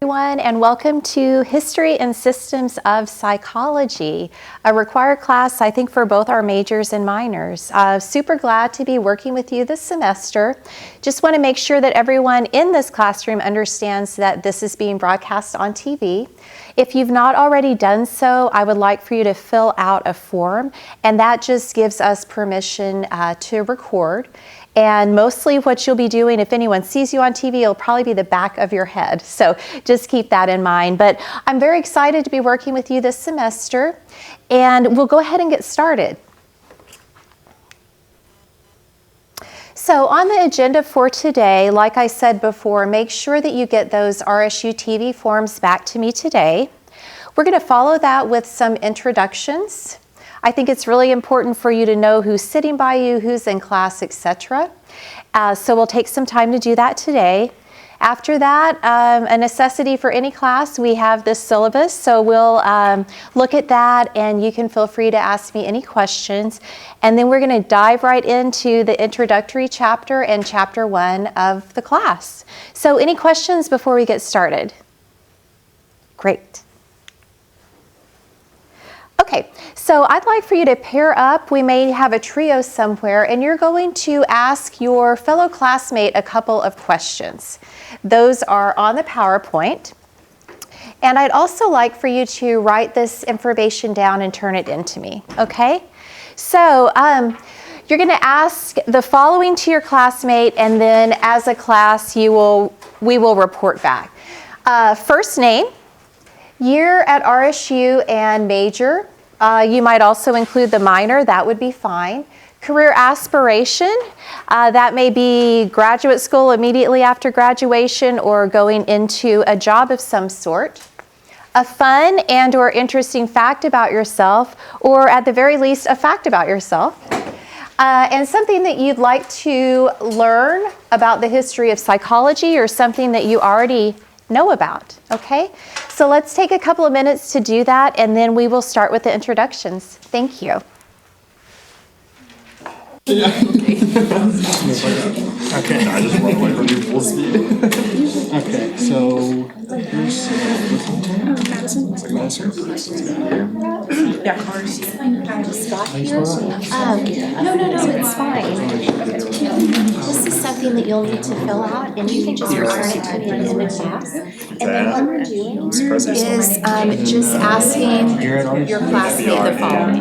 Everyone, and welcome to History and Systems of Psychology, a required class, I think, for both our majors and minors. Super glad to be working with you this semester. Just want to make sure that everyone in this classroom understands that this is being broadcast on TV. If you've not already done so, I would like for you to fill out a form, and that just gives us permission to record. And mostly what you'll be doing, if anyone sees you on TV, it'll probably be the back of your head. So just keep that in mind. But I'm very excited to be working with you this semester. And we'll go ahead and get started. So on the agenda for today, like I said before, make sure that you get those RSU TV forms back to me today. We're going to follow that with some introductions. I think it's really important for you to know who's sitting by you, who's in class, etc. So we'll take some time to do that today. After that, a necessity for any class, we have this syllabus. So we'll look at that, and you can feel free to ask me any questions. And then we're going to dive right into the introductory chapter and chapter 1 of the class. So any questions before we get started? Great. Okay, so I'd like for you to pair up. We may have a trio somewhere, and you're going to ask your fellow classmate a couple of questions. Those are on the PowerPoint. And I'd also like for you to write this information down and turn it into me, okay? So you're going to ask the following to your classmate, and then as a class, we will report back. First name, year at RSU, and major. You might also include the minor, that would be fine. Career aspiration, that may be graduate school immediately after graduation or going into a job of some sort. A fun and or interesting fact about yourself, or at the very least, a fact about yourself. And something that you'd like to learn about the history of psychology, or something that you already know about, okay? So let's take a couple of minutes to do that, and then we will start with the introductions. Thank you. Okay. I just run away from you full speed. Okay, so Yeah, cars. No, it's fine. This is something that you'll need to fill out, and you can just return it to me at the end of class. And then what we're doing is just asking your classmate the following,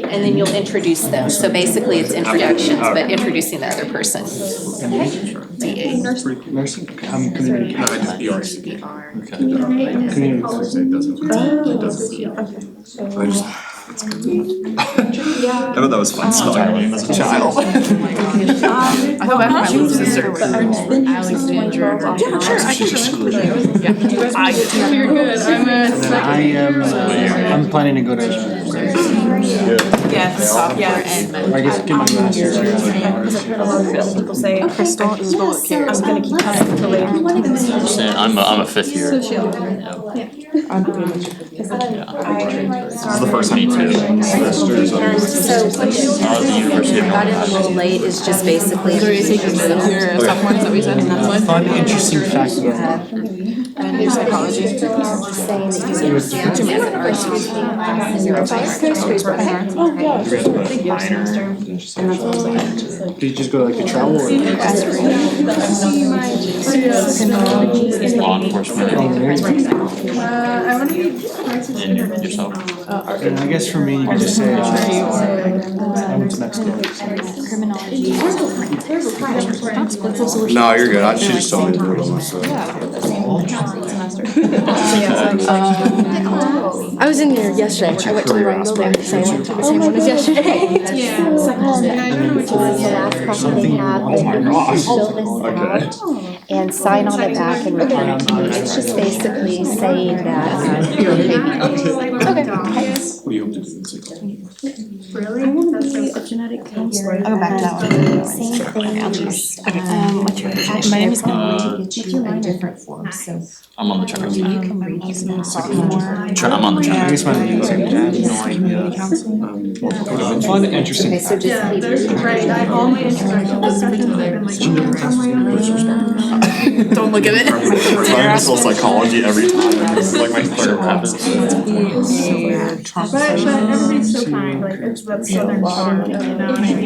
and then you'll introduce them. So basically it's introductions, but introducing the other person. Okay? nursing. I'm community. I just BRCP. Community. It's good. I thought that was fun spelling my name as a child. I hope my little sister was Alexandra. Yeah, sure. I can screwed you. You're good. I'm planning to go to Yes. I guess get my master's here. People say Crystal is what cares. I'm gonna keep that for later. I'm a fifth year. This is the first time too. So what you got in a little late is just basically. So you're taking your sophomore, is that what you said? That's one? Fun, interesting fact about And your psychology. Saying that you understand and you're a Did you just go to like a travel or? Law enforcement. And yourself. And I guess for me, you could just say, I went to Mexico. No, you're good. She just told me to do it. So. I was in there yesterday. I went to the wrong building because I went to the same one as yesterday. the last copy they have, Oh my gosh. fill this out and sign on the back and return it to me. It's just basically saying that you're okay. What do you hope to do in 6 months? Really? A genetic counselor. I'll go back to that one. Same thing. What's your name? My name is In different forms, so I'm on the track. you can read these sophomore. I'm on the I track. guess my name is fun, interesting. Okay, so just leave it. Right, all my instructions. Don't look at it. Environmental psychology every time. This is like my third one. But everybody's so kind, like it's that southern charm, you know what I mean?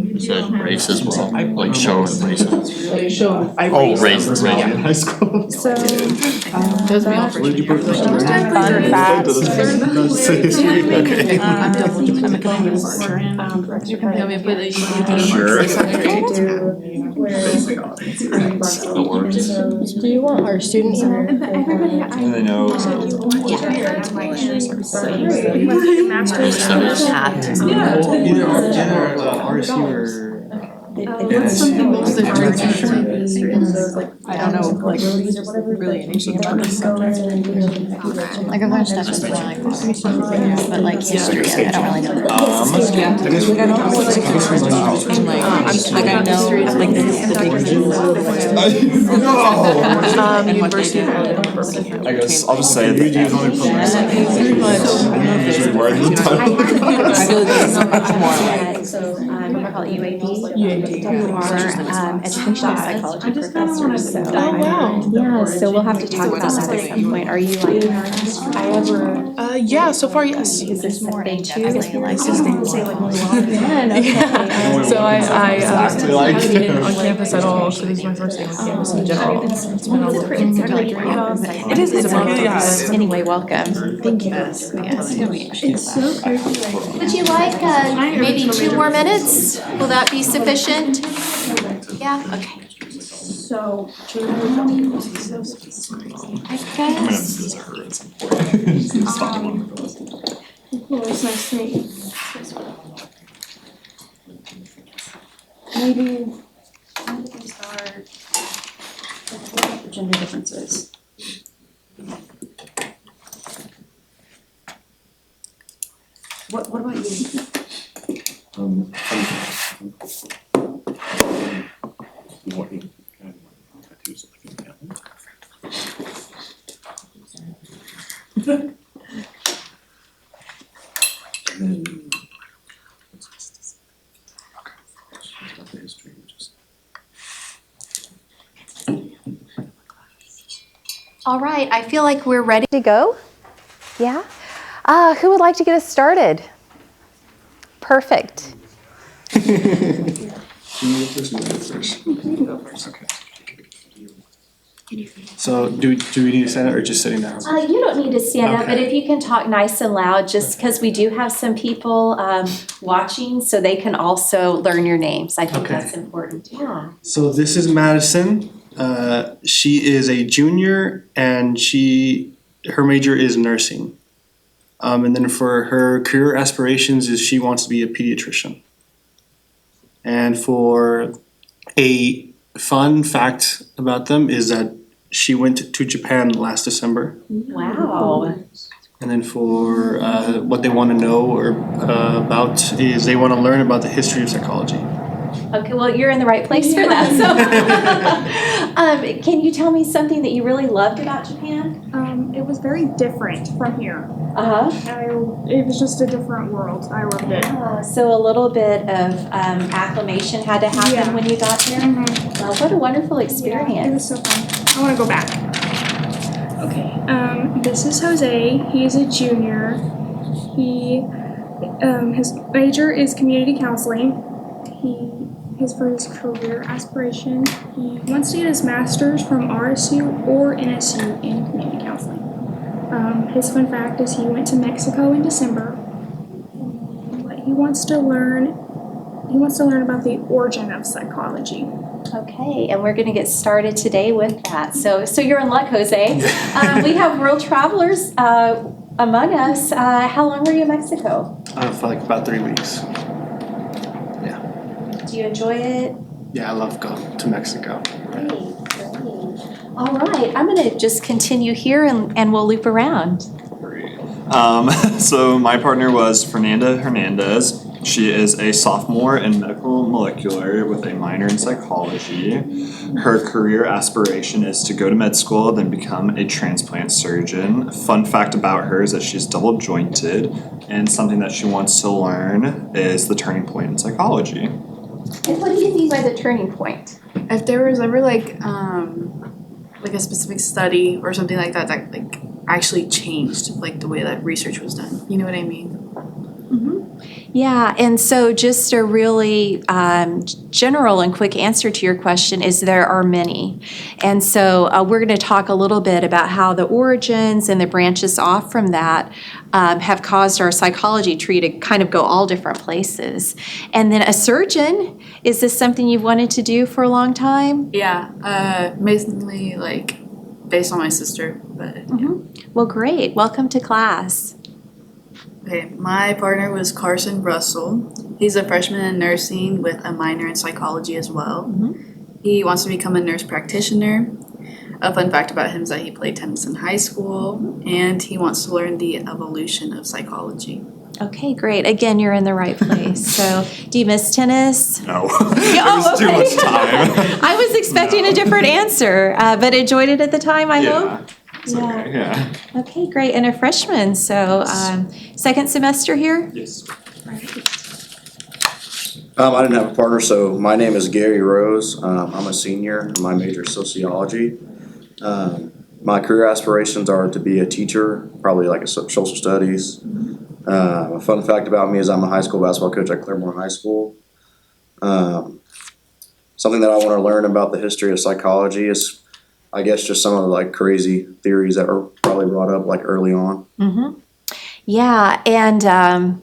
You said race as well, like show races. Like show. Oh, races, In right. high school. So, Those be all for What did you put for fun facts. Say history, okay. I'm a computer partner. You can pay me, but you Sure. The words. Do you want our student email? And I know. Either RSU or. What's something most of the I don't know, like really anything about this subject. Like I've learned stuff just like but like history, I don't really know. I guess we got I'm like I know like the University of I guess I'll just say that. Usually more than the time. So, I call it UAB. Who are educational psychology professors, so. Oh, wow. Yeah, so we'll have to talk about that at some point. Are you like, Yeah, so far, yes. because there's more into I guess we like So I Exactly like- haven't been on campus at all, so this is my first day on campus in general. It's been a little. It is, it's a month, yes. Anyway, welcome. Thank you. Yes. Would you like maybe 2 more minutes? Will that be sufficient? Yeah, okay. So. I I'm gonna guess. visit her at some point. Stop. Well, it's nice to meet you. Maybe, how do we start with gender differences? What about you? All right, I feel like we're ready to go. Yeah? Who would like to get us started? Perfect. So do we need to stand up or just sitting down? You don't need to stand up, but Okay. if you can talk nice and loud, just because we do have some people watching, so they can also learn your names. I think Okay. that's important. Yeah. So this is Madison. She is a junior and her major is nursing. And then for her career aspirations is she wants to be a pediatrician. And for a fun fact about them is that she went to Japan last December. Wow. And then for what they want to know or about is they want to learn about the history of psychology. Okay, well, you're in the right place for that. So, can you tell me something that you really loved about Japan? It was very different from here. Uh-huh. It was just a different world. I loved it. So a little bit of acclimation had to happen Yeah. when you got there? Well, what a wonderful Yeah, it was experience. so fun. I want to go back. Okay. This is Jose. He's a junior. His major is community counseling. For his career aspiration, he wants to get his master's from RSU or NSU in community counseling. His fun fact is he went to Mexico in December. But he wants to learn about the origin of psychology. Okay, and we're going to get started today with that. So you're in luck, Jose. We have world travelers among us. How long were you in Mexico? For like about 3 weeks. Do you enjoy it? Yeah, I love going to Mexico. Great, great. All right, I'm going to just continue here and we'll loop around. So my partner was Fernanda Hernandez. She is a sophomore in medical molecular with a minor in psychology. Her career aspiration is to go to med school, then become a transplant surgeon. Fun fact about her is that she's double jointed, and something that she wants to learn is the turning point in psychology. And what do you mean by the turning point? If there was ever like a specific study or something like that that like actually changed like the way that research was done, you know what I mean? Yeah, and so just a really general and quick answer to your question is there are many. And so we're going to talk a little bit about how the origins and the branches off from that have caused our psychology tree to kind of go all different places. And then a surgeon, is this something you've wanted to do for a long time? Yeah, mainly like based on my sister, but yeah. Well, great. Welcome to class. Okay, my partner was Carson Russell. He's a freshman in nursing with a minor in psychology as well. He wants to become a nurse practitioner. A fun fact about him is that he played tennis in high school and he wants to learn the evolution of psychology. Okay, great. Again, you're in the right place. So, do you miss tennis? No, it was too much time. I was expecting a different answer, but enjoyed it at the time, I hope. It's okay, yeah. Okay, great. And a freshman, so second semester here? Yes. I didn't have a partner, so my name is Gary Rose. I'm a senior, and my major is sociology. My career aspirations are to be a teacher, probably like a social studies. A fun fact about me is I'm a high school basketball coach at Claremore High School. Something that I want to learn about the history of psychology is, I guess, just some of the like crazy theories that were probably brought up like early on. Yeah, and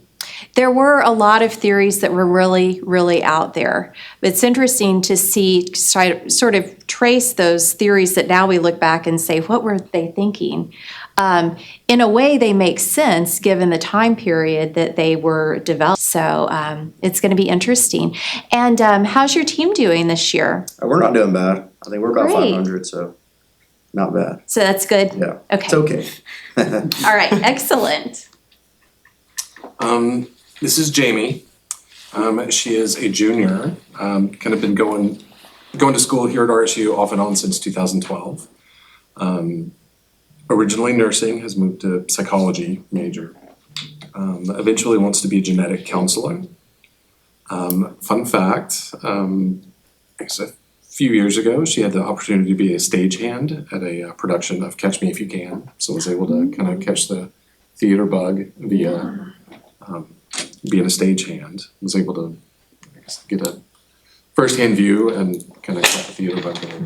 there were a lot of theories that were really, really out there. It's interesting to see, sort of trace those theories that now we look back and say, what were they thinking? In a way, they make sense given the time period that they were developed. So it's going to be interesting. And how's your team doing this year? We're not doing bad. I think we're about Great. 500, so not bad. So that's good? Yeah, Okay. it's okay. All right, excellent. This is Jamie. She is a junior, kind of been going to school here at RSU off and on since 2012. Originally nursing, has moved to psychology major. Eventually wants to be a genetic counselor. Fun fact, I guess a few years ago, she had the opportunity to be a stagehand at a production of Catch Me If You Can. So was able to kind of catch the theater bug via being a stagehand. Was able to, I guess, get a first-hand view and kind of catch the theater bug there.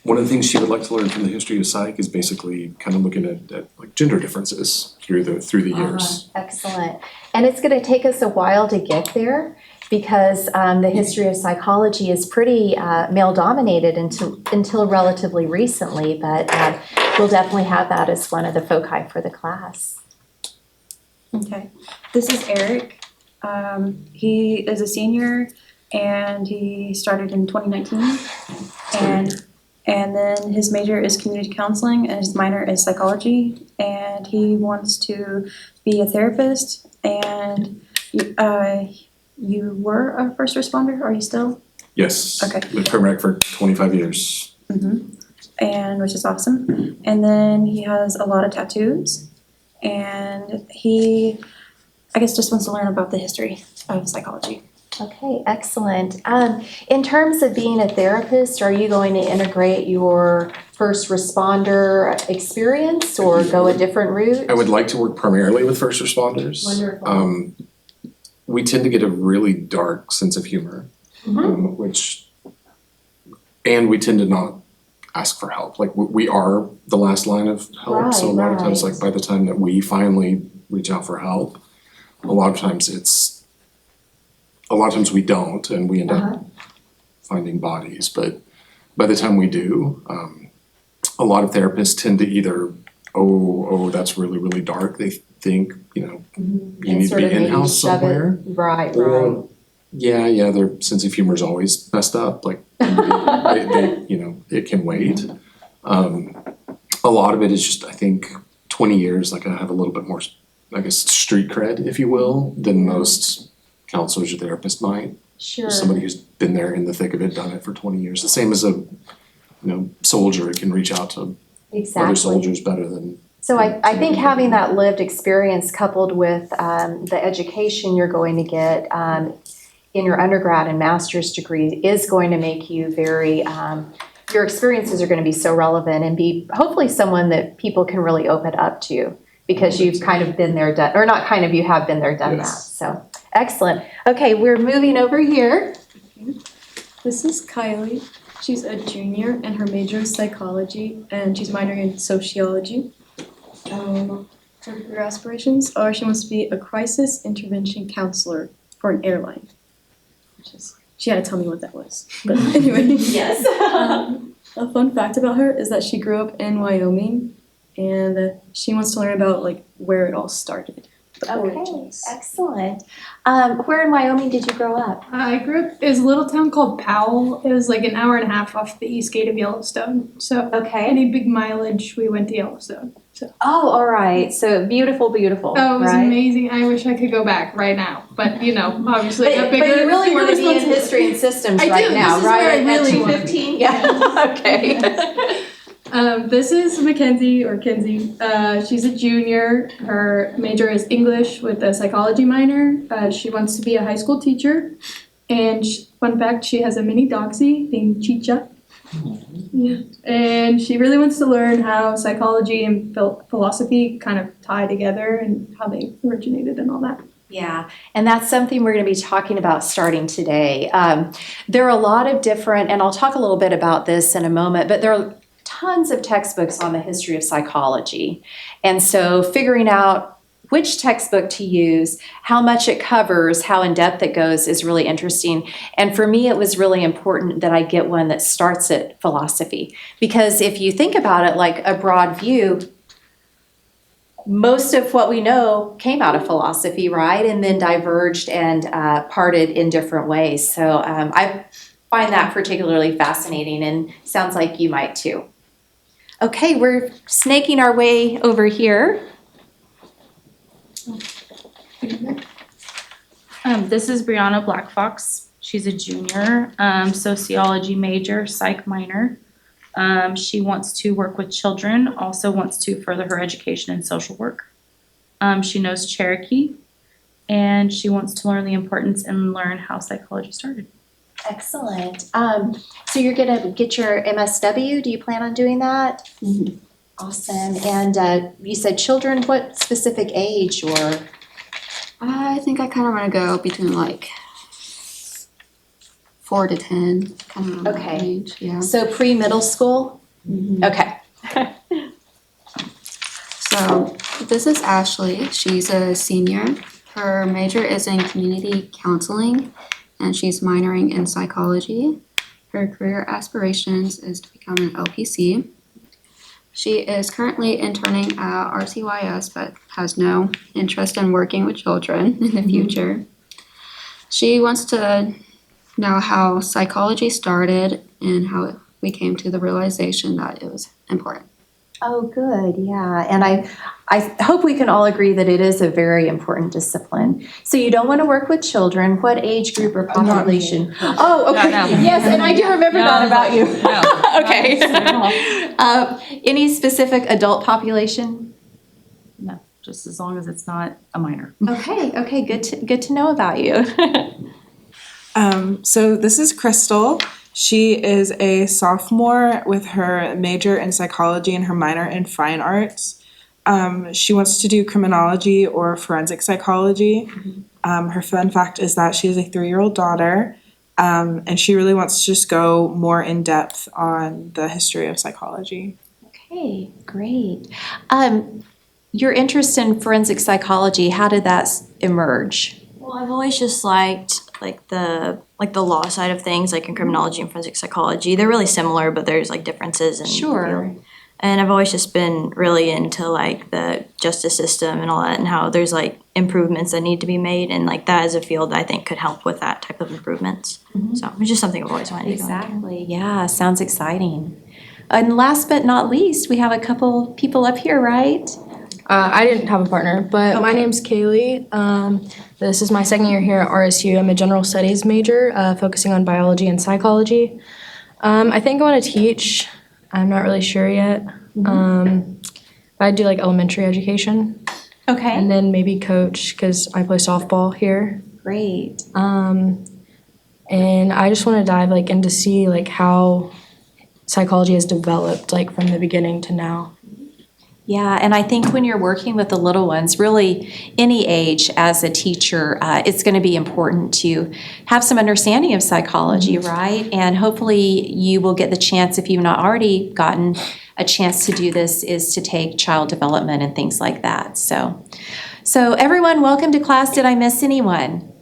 One of the things she would like to learn from the history of psych is basically kind of looking at like gender differences through the years. Excellent. And it's going to take us a while to get there because the history of psychology is pretty male-dominated until relatively recently, but we'll definitely have that as one of the foci for the class. Okay, this is Eric. He is a senior and he started in 2019. And then his major is community counseling and his minor is psychology. And he wants to be a therapist. And you were a first responder, are you still? Yes. Okay. Been paramedic for 25 years. And which is awesome. And then he has a lot of tattoos. And he, I guess, just wants to learn about the history of psychology. Okay, excellent. In terms of being a therapist, are you going to integrate your first responder experience or go a different route? I would like to work primarily with first responders. Wonderful. We tend to get a really dark sense of humor, and we tend to not ask for help. Like we are the last line of help, so a lot of times, like by the time that we finally reach out for help, a lot of times we don't, and we end up finding bodies. But by the time we do, a lot of therapists tend to either, oh, that's really, really dark. They think, you need to be in-house somewhere. Right. Or, yeah, their sense of humor is always messed up. Like, it can wait. A lot of it is just, I think, 20 years, like I have a little bit more, I guess, street cred, if you will, than most counselors or therapists might. Sure. Somebody who's been there in the thick of it, done it for 20 years. The same as a, soldier can reach out to other soldiers better than. So I think having that lived experience coupled with the education you're going to get in your undergrad and master's degree is going to make you very, your experiences are going to be so relevant and be hopefully someone that people can really open up to because you've kind of been there, done, or not kind of, you have been there, done that. So excellent. Okay, we're moving over here. This is Kylie. She's a junior and her major is psychology and she's minoring in sociology. Her career aspirations are she wants to be a crisis intervention counselor for an airline. She had to tell me what that was. But anyway. Yes. A fun fact about her is that she grew up in Wyoming and she wants to learn about like where it all started. The origins. Excellent. Where in Wyoming did you grow up? I grew up, it was a little town called Powell. It was like an hour and a half off the east gate of Yellowstone. So any big mileage, we went to Yellowstone. So. Oh, all right. So beautiful, beautiful. Oh, it was right? amazing. I wish I could go back right now. But, you know, obviously But you really want to be in history and systems I right do. now, This is right? where I At really want to 2:15? Yeah, okay. This is Mackenzie, or Kenzie. She's a junior. Her major is English with a psychology minor. She wants to be a high school teacher. And fun fact, she has a mini dogsie named Chicha. Yeah. And she really wants to learn how psychology and philosophy kind of tie together and how they originated and all that. Yeah, and that's something we're going to be talking about starting today. There are a lot of different, and I'll talk a little bit about this in a moment, but there are tons of textbooks on the history of psychology. And so figuring out which textbook to use, how much it covers, how in depth it goes is really interesting. And for me, it was really important that I get one that starts at philosophy. Because if you think about it like a broad view, most of what we know came out of philosophy, right? And then diverged and parted in different ways. So I find that particularly fascinating and sounds like you might too. Okay, we're snaking our way over here. This is Brianna Blackfox. She's a junior, sociology major, psych minor. She wants to work with children, also wants to further her education in social work. She knows Cherokee, and she wants to learn the importance and learn how psychology started. Excellent. So you're going to get your MSW. Do you plan on doing that? Mm-hmm. Awesome. And you said children, what specific age or? I think I kind of want to go between like 4 to 10, kind of Okay. age. Yeah. So pre-middle school? Mhm. Okay. So this is Ashley. She's a senior. Her major is in community counseling, and she's minoring in psychology. Her career aspirations is to become an LPC. She is currently interning at RCYS, but has no interest in working with children in the future. She wants to know how psychology started and how we came to the realization that it was important. Oh, good. Yeah. And I hope we can all agree that it is a very important discipline. So you don't want to work with children. What age group or population? Oh, okay. No. Yes, and I do remember No. that about you. No. Okay. Not at Any specific adult population? No, just as long as it's not a minor. Okay. Okay. Good to know about you. So this is Crystal. She is a sophomore with her major in psychology and her minor in fine arts. She wants to do criminology or forensic psychology. Her fun fact is that she has a 3-year-old daughter, and she really wants to just go more in depth on the history of psychology. Okay, great. Your interest in forensic psychology, how did that emerge? Well, I've always just liked the law side of things, like in criminology and forensic psychology. They're really similar, but there's like differences in Sure. field. And I've always just been really into like the justice system and all that, and how there's like improvements that need to be made, and like that as a field I think could help with that type of improvements. So it's just something I've always wanted to go into. Exactly. Yeah, sounds exciting. And last but not least, we have a couple people up here, right? I didn't have a partner, but my name's Kaylee. This is my second year here at RSU. I'm a general studies major, focusing on biology and psychology. I think I want to teach. I'm not really sure yet. I do like elementary education. Okay. And then maybe coach, because I play softball here. Great. And I just want to dive like into see like how psychology has developed like from the beginning to now. Yeah, and I think when you're working with the little ones, really any age as a teacher, it's going to be important to have some understanding of psychology, right? And hopefully you will get the chance, if you've not already gotten a chance to do this, is to take child development and things like that. So everyone, welcome to class. Did I miss anyone?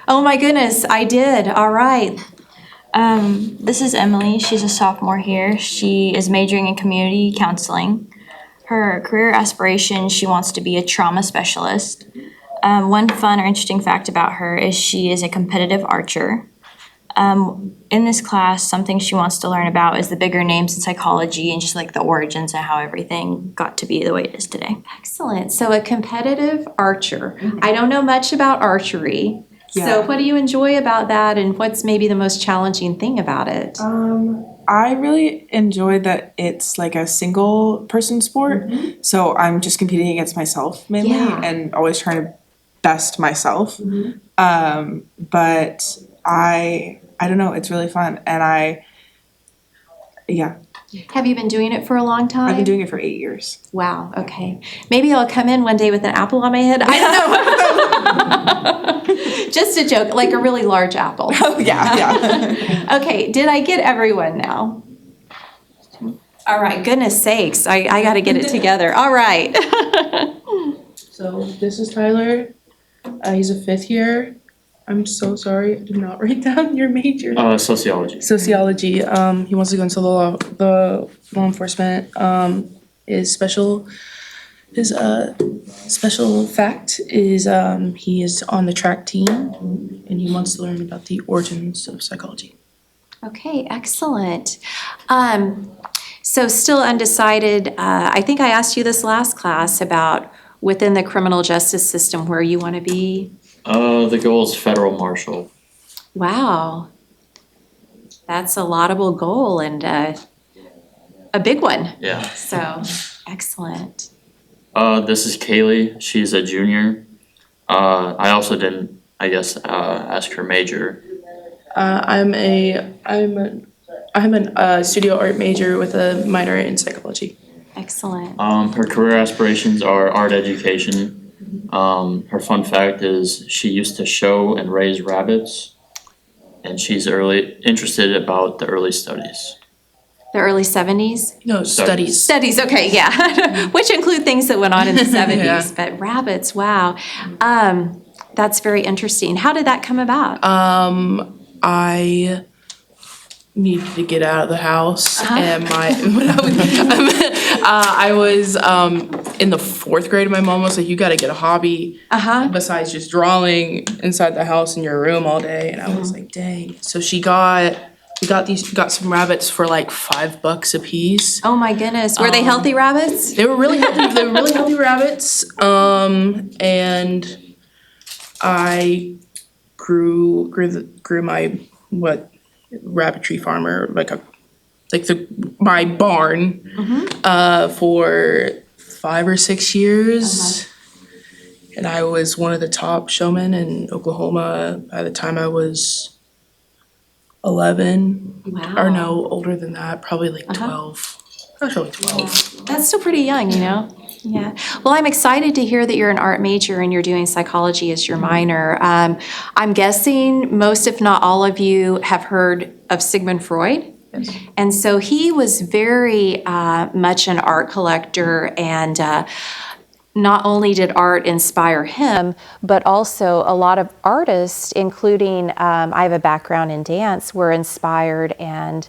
Oh my goodness, I did. All right. This is Emily. She's a sophomore here. She is majoring in community counseling. Her career aspiration, she wants to be a trauma specialist. One fun or interesting fact about her is she is a competitive archer. In this class, something she wants to learn about is the bigger names in psychology and just like the origins of how everything got to be the way it is today. Excellent. So a competitive archer. I don't know much about archery. Yeah. So what do you enjoy about that, and what's maybe the most challenging thing about it? I really enjoy that it's like a single person sport. So I'm just competing against myself mainly and always trying to best myself. But I don't know, it's really fun. And Have you been doing it for a long time? I've been doing it for 8 years. Wow, okay. Maybe I'll come in one day with an apple on my head. I don't know. Just a joke, like a really large apple. Oh, yeah. Okay, did I get everyone now? All right, goodness sakes, I got to get it together. All right. So this is Tyler. He's a 5th year. I'm so sorry, I did not write down your major. Sociology. Sociology. He wants to go into the law enforcement. His special fact is he is on the track team and he wants to learn about the origins of psychology. Okay, excellent. So still undecided. I think I asked you this last class about within the criminal justice system where you want to be. The goal is federal marshal. Wow. That's a laudable goal and a big one. Yeah. So, excellent. This is Kaylee. She's a junior. I also didn't, ask her major. I'm a studio art major with a minor in psychology. Excellent. Her career aspirations are art education. Her fun fact is she used to show and raise rabbits, and she's interested about the early studies. The early 70s? No, studies. Studies, okay, yeah. Which include things that went on in the 70s, but rabbits, wow. That's very interesting. How did that come about? I needed to get out of the house, and I was in the 4th grade. My mom was like, "You got to get a hobby besides just drawing inside the house in your room all day." And I was like, "Dang!" So we got some rabbits for like $5 a piece. Oh my goodness! Were they healthy rabbits? They were really healthy. They were really healthy rabbits. And I grew my rabbitry farmer my barn for 5 or 6 years. And I was one of the top showmen in Oklahoma by the time I was 11. Wow. Or no, older than that, probably like 12. I was probably 12. That's still pretty young, you know? Yeah. Well, I'm excited to hear that you're an art major and you're doing psychology as your minor. I'm guessing most, if not all of you, have heard of Sigmund Freud. Yes. And so he was very much an art collector, and not only did art inspire him, but also a lot of artists, including I have a background in dance, were inspired, and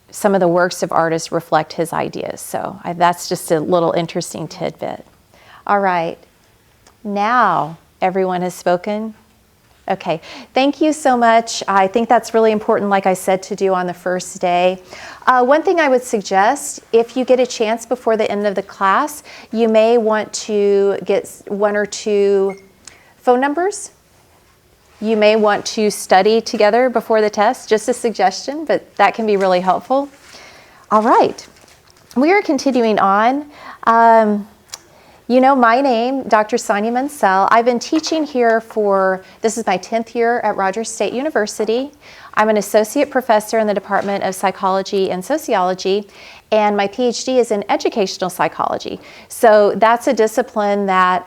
some of the works of artists reflect his ideas. So that's just a little interesting tidbit. All right, now everyone has spoken. Okay, thank you so much. I think that's really important, like I said, to do on the first day. One thing I would suggest, if you get a chance before the end of the class, you may want to get 1 or 2 phone numbers. You may want to study together before the test, just a suggestion, but that can be really helpful. All right, we are continuing on. You know my name, Dr. Sonia Mansell. I've been teaching here this is my 10th year at Rogers State University. I'm an associate professor in the Department of Psychology and Sociology, and my PhD is in educational psychology. So that's a discipline that,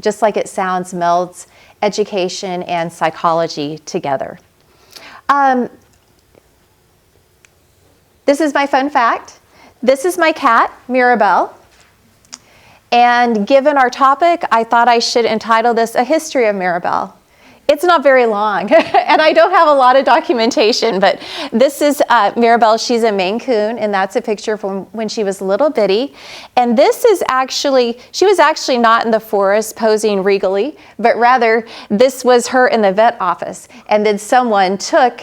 just like it sounds, melds education and psychology together. This is my fun fact. This is my cat, Mirabelle. And given our topic, I thought I should entitle this A History of Mirabelle. It's not very long, and I don't have a lot of documentation, but this is Mirabelle. She's a Maine Coon, and that's a picture from when she was little bitty. And this is she was actually not in the forest posing regally, but rather this was her in the vet office. And then someone took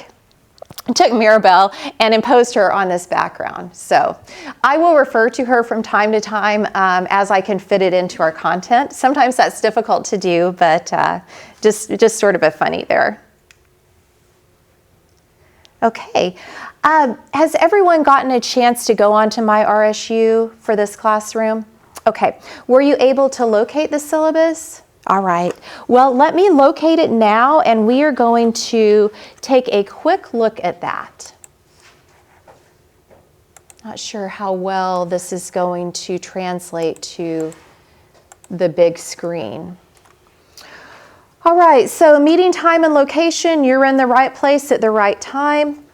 Mirabelle and imposed her on this background. So I will refer to her from time to time as I can fit it into our content. Sometimes that's difficult to do, but just sort of a funny there. Okay, has everyone gotten a chance to go onto My RSU for this classroom? Okay, were you able to locate the syllabus? All right, well, let me locate it now, and we are going to take a quick look at that. Not sure how well this is going to translate to the big screen. All right, so meeting time and location, you're in the right place at the right time.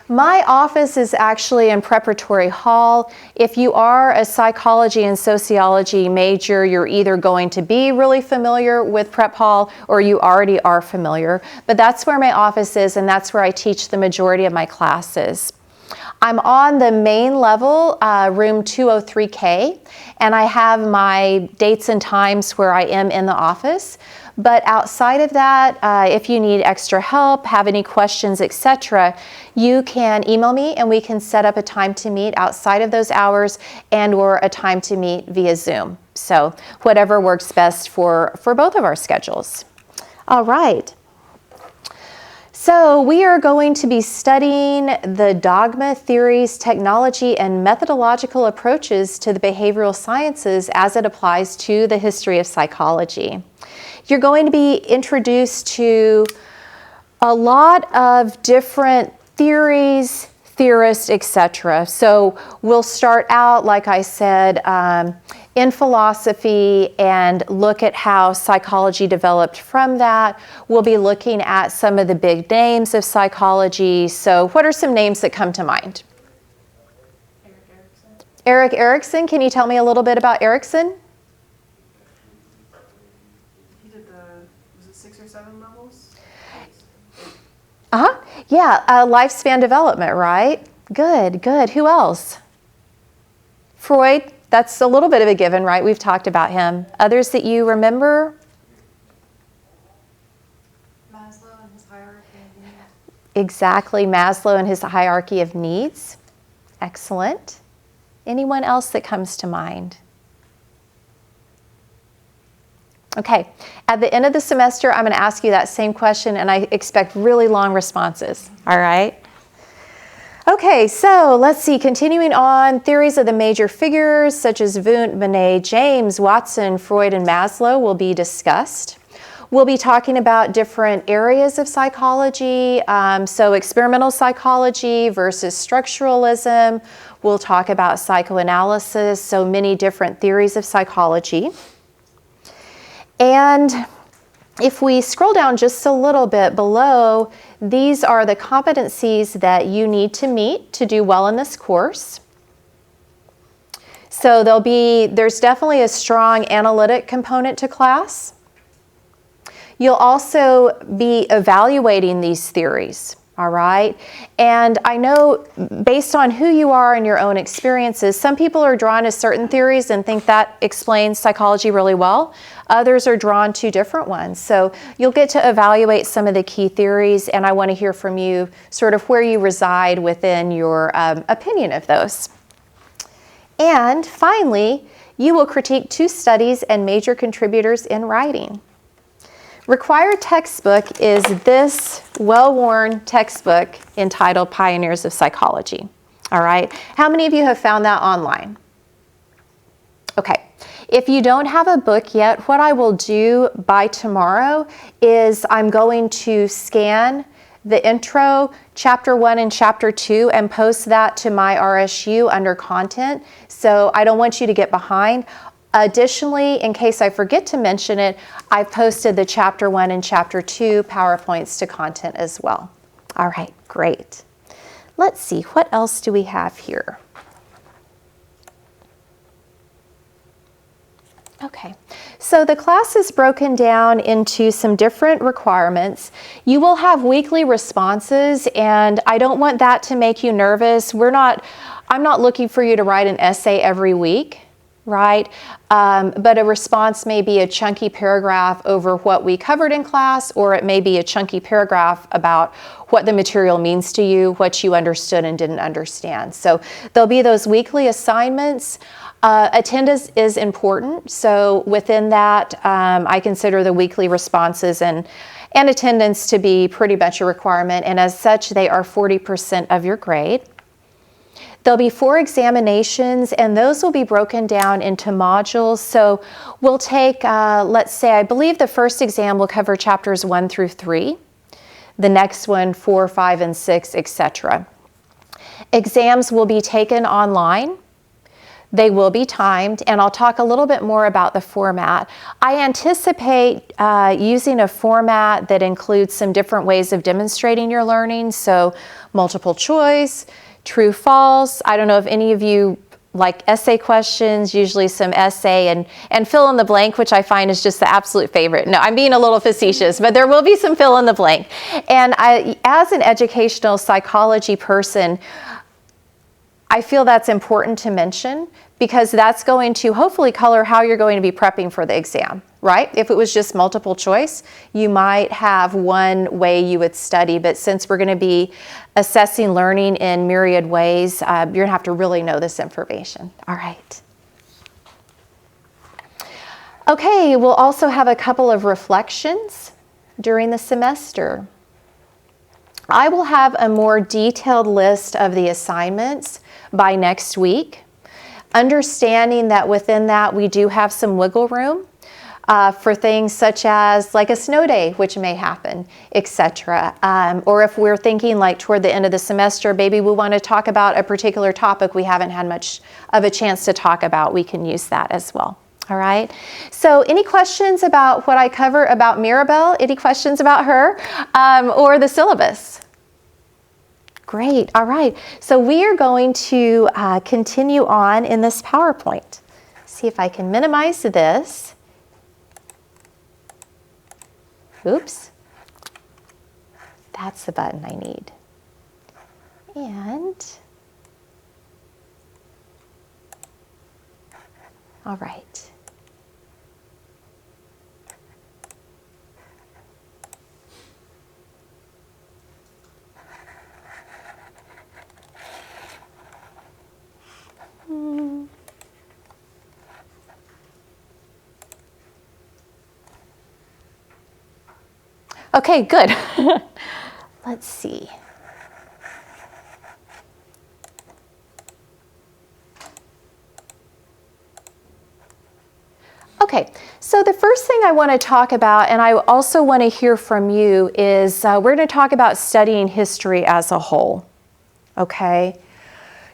My office is actually in Preparatory Hall. If you are a psychology and sociology major, you're either going to be really familiar with Prep Hall or you already are familiar. But that's where my office is, and that's where I teach the majority of my classes. I'm on the main level, room 203K, and I have my dates and times where I am in the office. But outside of that, if you need extra help, have any questions, etc., you can email me and we can set up a time to meet outside of those hours and/or a time to meet via Zoom. So whatever works best for both of our schedules. All right. So we are going to be studying the dogma, theories, technology, and methodological approaches to the behavioral sciences as it applies to the history of psychology. You're going to be introduced to a lot of different theories, theorists, etc. So we'll start out, like I said, in philosophy and look at how psychology developed from that. We'll be looking at some of the big names of psychology. So what are some names that come to mind? Erik Erikson. Can you tell me a little bit about Erikson? He did was it 6 or 7 levels? Yeah, lifespan development, right? Good, good. Who else? Freud. That's a little bit of a given, right? We've talked about him. Others that you remember? Maslow and his hierarchy of needs. Exactly, Maslow and his hierarchy of needs. Excellent. Anyone else that comes to mind? Okay, at the end of the semester, I'm going to ask you that same question, and I expect really long responses, all right? Okay, so let's see, continuing on, theories of the major figures such as Wundt, Binet, James, Watson, Freud, and Maslow will be discussed. We'll be talking about different areas of psychology, so experimental psychology versus structuralism. We'll talk about psychoanalysis, so many different theories of psychology. And if we scroll down just a little bit below, these are the competencies that you need to meet to do well in this course. So there's definitely a strong analytic component to class. You'll also be evaluating these theories, all right? And I know based on who you are and your own experiences, some people are drawn to certain theories and think that explains psychology really well. Others are drawn to different ones. So you'll get to evaluate some of the key theories, and I want to hear from you sort of where you reside within your opinion of those. And finally, you will critique 2 studies and major contributors in writing. Required textbook is this well-worn textbook entitled Pioneers of Psychology. All right, how many of you have found that online? Okay, If you don't have a book yet, what I will do by tomorrow is I'm going to scan the intro, chapter 1 and chapter 2, and post that to my RSU under content. So I don't want you to get behind. Additionally, in case I forget to mention it, I've posted the chapter 1 and chapter 2 PowerPoints to content as well. All right, great. Let's see, what else do we have here? Okay, so the class is broken down into some different requirements. You will have weekly responses, and I don't want that to make you nervous. I'm not looking for you to write an essay every week, right? But a response may be a chunky paragraph over what we covered in class, or it may be a chunky paragraph about what the material means to you, what you understood and didn't understand. So there'll be those weekly assignments. Attendance is important, so within that, I consider the weekly responses and attendance to be pretty much a requirement, and as such, they are 40% of your grade. There'll be 4 examinations, and those will be broken down into modules. So we'll take, let's say, I believe the first exam will cover chapters 1 through 3, the next one 4, 5, and 6, etc. Exams will be taken online. They will be timed, and I'll talk a little bit more about the format. I anticipate using a format that includes some different ways of demonstrating your learning, so multiple choice, true, false. I don't know if any of you like essay questions, usually some essay and fill in the blank, which I find is just the absolute favorite. No, I'm being a little facetious, but there will be some fill in the blank. And as an educational psychology person, I feel that's important to mention because that's going to hopefully color how you're going to be prepping for the exam, right? If it was just multiple choice, you might have one way you would study, but since we're going to be assessing learning in myriad ways, you're going to have to really know this information. All right. Okay, we'll also have a couple of reflections during the semester. I will have a more detailed list of the assignments by next week, understanding that within that we do have some wiggle room for things such as like a snow day, which may happen, etc. Or if we're thinking like toward the end of the semester, maybe we want to talk about a particular topic we haven't had much of a chance to talk about, we can use that as well. All right, so any questions about what I cover about Mirabelle? Any questions about her or the syllabus? Great, all right. So we are going to continue on in this PowerPoint. See if I can minimize this. Oops, that's the button I need. And, all right. Okay, good. Let's see. Okay, so the first thing I want to talk about, and I also want to hear from you, is we're going to talk about studying history as a whole. Okay?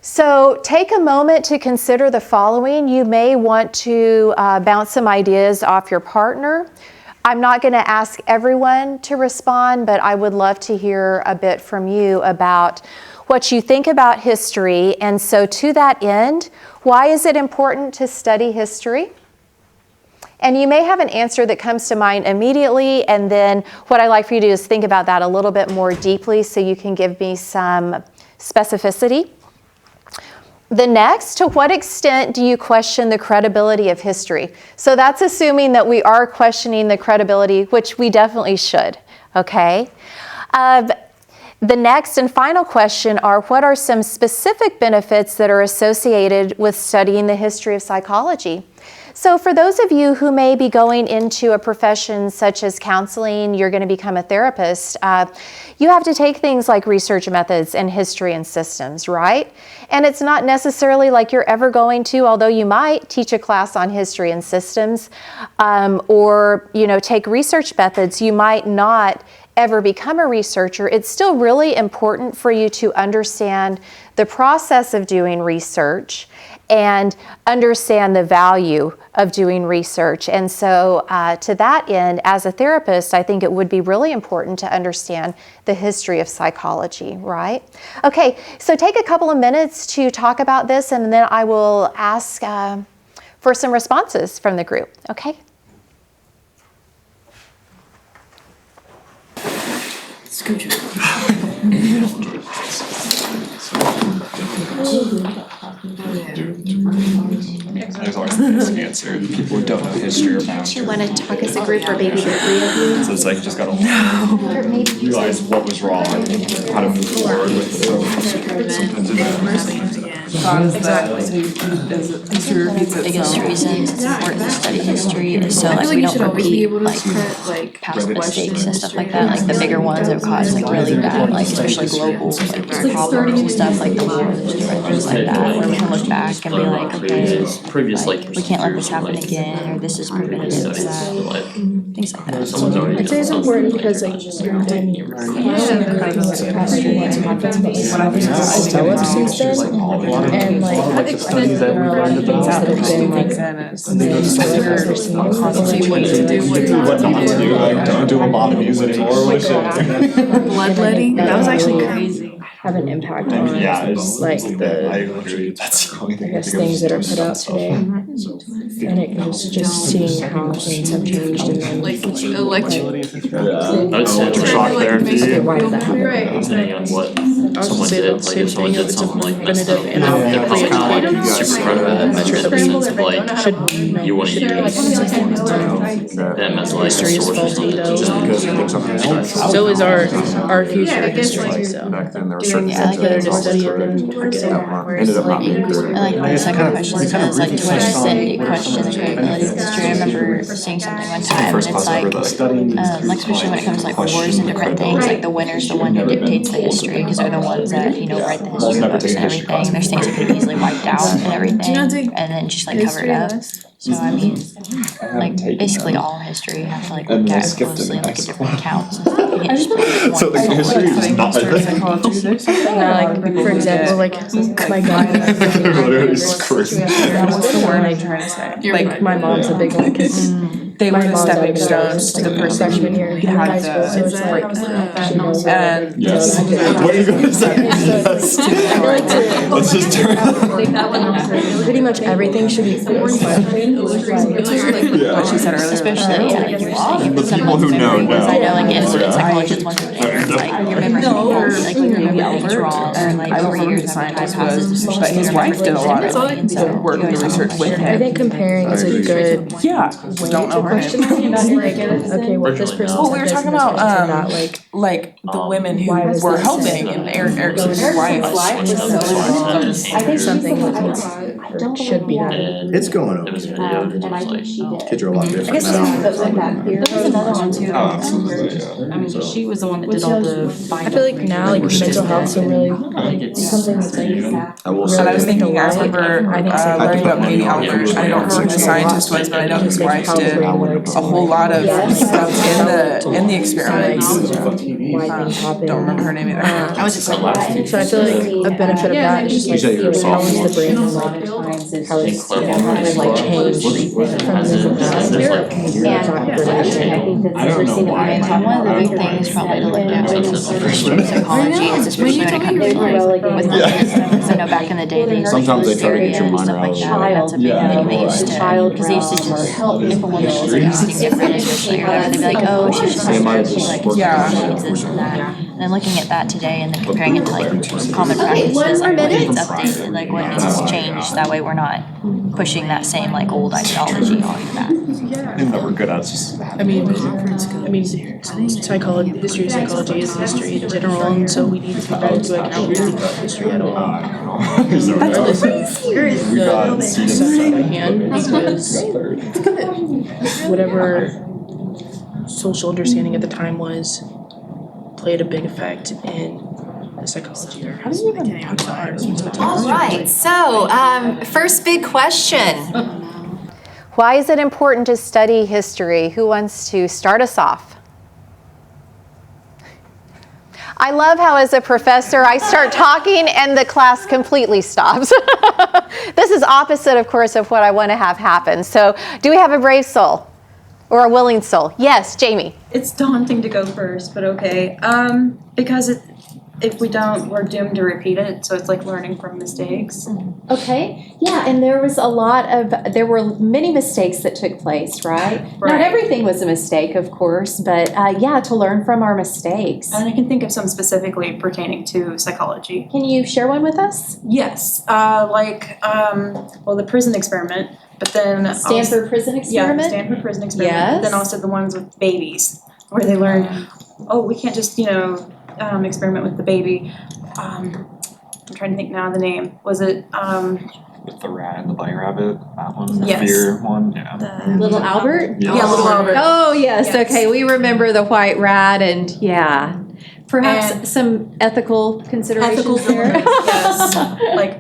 So take a moment to consider the following. You may want to bounce some ideas off your partner. I'm not going to ask everyone to respond, but I would love to hear a bit from you about what you think about history. And so to that end, why is it important to study history? And you may have an answer that comes to mind immediately, and then what I'd like for you to do is think about that a little bit more deeply so you can give me some specificity. The next, to what extent do you question the credibility of history? So that's assuming that we are questioning the credibility, which we definitely should, okay? The next and final question are, what are some specific benefits that are associated with studying the history of psychology? So for those of you who may be going into a profession such as counseling, you're going to become a therapist, you have to take things like research methods and history and systems, right? And it's not necessarily like you're ever going to, although you might teach a class on history and systems, or take research methods, you might not ever become a researcher. It's still really important for you to understand the process of doing research and understand the value of doing research. And so to that end, as a therapist, I think it would be really important to understand the history of psychology, right? Okay, so take a couple of minutes to talk about this, and then I will ask for some responses from the group, okay? There's always the basic answer. People who don't know history or Do you want to talk as a group or maybe the three of you? So it's like you just gotta realize what was wrong and how to move forward with it. Exactly. History repeats itself. Biggest reason it's important to study history is so like we don't repeat like past mistakes and stuff like that, like the bigger ones that cause like really bad, like especially global like problems and stuff like the wars and things like that, where we can look back and be like, okay, previous like we can't let this happen again, or this is preventative of that, things like that. I'd say it's important because like developed since then, and like the studies that we learned about that have been like What not to do, like don't do lobotomies anymore, which Bloodletting, that was actually crazy. have an impact on yeah, it's like the I agree, that's the only I thing I guess think of. things that are put out today. And it was just seeing how things have changed and then Like electric. I'd say Shock therapy. why did that happen? depending on what someone say did, the like same if someone thing, did if it's something like messed up, preventative and they're probably not like applicative. super proud of it, but in the sense of like, you wanna use them as like a History is source or faulty something. though. Just because you think something else. So is our future history, so. Back then, there were certain Yeah, things like that it's were study it correct and forget it. that ended up not being correct. I like the second question says like to what extent do you question the credibility of history? I remember seeing something one time and it's like especially when it comes to like wars and different things, like the winner's the one who dictates the history because they're the ones that, write the history books and everything. There's things that can be easily wiped out and everything and then just like covered up. So I mean, like basically all history you have to like look at closely and look at different accounts and stuff. You can't just pick one. So the history is not For example, like my God. Literally crazy. What's the word I'm trying to say? Like my mom's a big one because They were my the mom's stepping out stones to the person freshman year who in had high school, so it's the like she knows and Yes. What are you gonna say? Yes. Let's just turn. pretty much everything should be forced. what she said earlier. Especially, yeah, like you were saying, The people who know, know. I know, like in psychology, it's one thing, it's like your memory can fall, like when you remember things wrong, or like I don't over know who years, the memory scientist passes, was, especially but his if wife did a lot you're remembering of things, work and research with I him. think comparing is a good Yeah, don't know her question. name. Like, okay, what this person Well, we said were this talking and this about, person said that, like the women who why was were this? helping and Erickson's wife. I think something that needs or should be happening. It's going It was okay. a video that was like, Kids are a lot different now. There was another one too. Oh, absolutely, yeah. I mean, she was the one that did all the. I feel like now like mental health's a really something that's like I will And say. I was thinking, I remember I think learning about Katie Albert, I don't remember who the scientist was, but I know his wife did a whole lot of stuff in the experiments. why things happen. Don't remember her name either. I was just so I feel like a benefit of that is just like how is the brain and like how it's like changed from the past. One of the big things probably to look at with psychology is especially when it comes to like with women and stuff, because I know back in the day they used to Sometimes they use try to get your and mind stuff like out. that, like that's a big thing they used to, because they used to just help if a woman was like acting different, especially or whatever, they'd be like, oh, she's just like, she's like, Yeah. she needs this and that. And looking at that today and then comparing it to like common practices, like what needs updated, like what needs changed, that way we're not pushing that same like old ideology onto that. And that we're good at just. Psychology, history of psychology is history in general, and so we need to take that into account when we think about history at all. Regardless of the side I hand, because whatever social understanding at the time was played a big effect in the psychology. All right, so first big question. Why is it important to study history? Who wants to start us off? I love how as a professor I start talking and the class completely stops. This is opposite, of course, of what I want to have happen. So do we have a brave soul or a willing soul? Yes, Jamie. It's daunting to go first, but okay. Because if we don't, we're doomed to repeat it, so it's like learning from mistakes. Okay, yeah, and there were many mistakes that took place, right? Not Right. everything was a mistake, of course, but yeah, to learn from our mistakes. And I can think of some specifically pertaining to psychology. Can you share one with us? Yes, the prison experiment, but then Stanford prison Yeah, experiment? the Stanford prison experiment. Yes. But then also the ones with babies, where they learned, we can't just experiment with the baby. I'm trying to think now of the name. Was it With the rat, the bunny rabbit, that one, the Yes. fear one, yeah. Little Albert? Yeah. Yeah, Little Albert. Oh, yes, Yes. okay, we remember the white rat and, yeah. Perhaps And- some ethical considerations there? Yes. Like,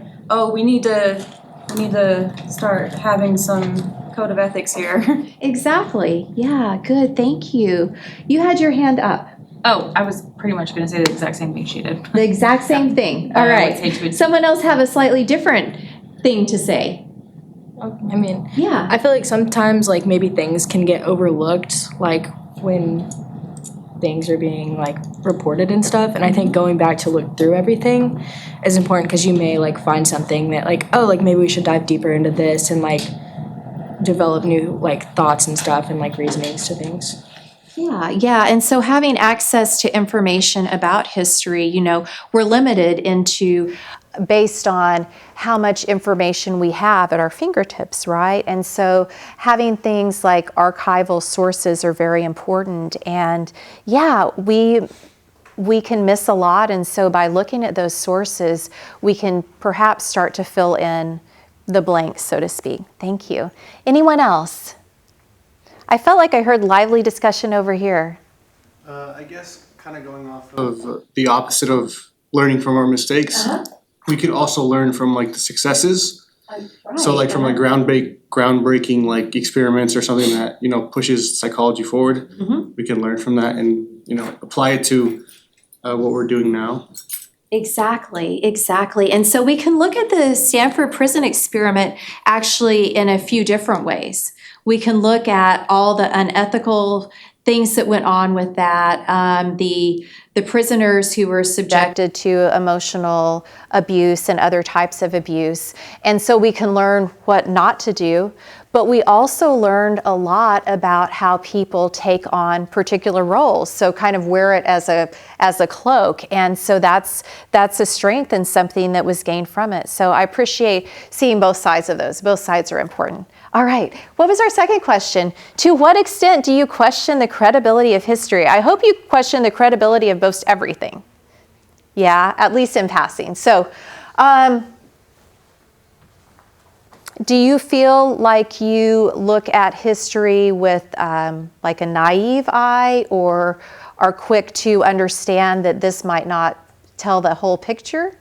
we need to start having some code of ethics here. Exactly, yeah, good, thank you. You had your hand up. Oh, I was pretty much gonna say the exact same thing she did. The exact same thing, all I would right. say to a- Someone else have a slightly different thing to say? I mean, Yeah. I feel like sometimes like maybe things can get overlooked, like when things are being like reported and stuff. And I think going back to look through everything is important because you may like find something that like, maybe we should dive deeper into this and like develop new like thoughts and stuff and like reasonings to things. Yeah, and so having access to information about history, we're limited into based on how much information we have at our fingertips, right? And so having things like archival sources are very important. And yeah, we can miss a lot. And so by looking at those sources, we can perhaps start to fill in the blanks, so to speak. Thank you. Anyone else? I felt like I heard lively discussion over here. I guess kind of going off of the opposite of learning from our mistakes, we could also learn from like the successes. So like from like groundbreaking like experiments or something that, pushes psychology forward, we can learn from that and, apply it to what we're doing now. Exactly. And so we can look at the Stanford prison experiment actually in a few different ways. We can look at all the unethical things that went on with that, the prisoners who were subjected to emotional abuse and other types of abuse. And so we can learn what not to do, but we also learned a lot about how people take on particular roles. So kind of wear it as a cloak. And so that's a strength and something that was gained from it. So I appreciate seeing both sides of those. Both sides are important. All right, what was our second question? To what extent do you question the credibility of history? I hope you question the credibility of most everything. Yeah, at least in passing. So, do you feel like you look at history with like a naive eye, or are quick to understand that this might not tell the whole picture?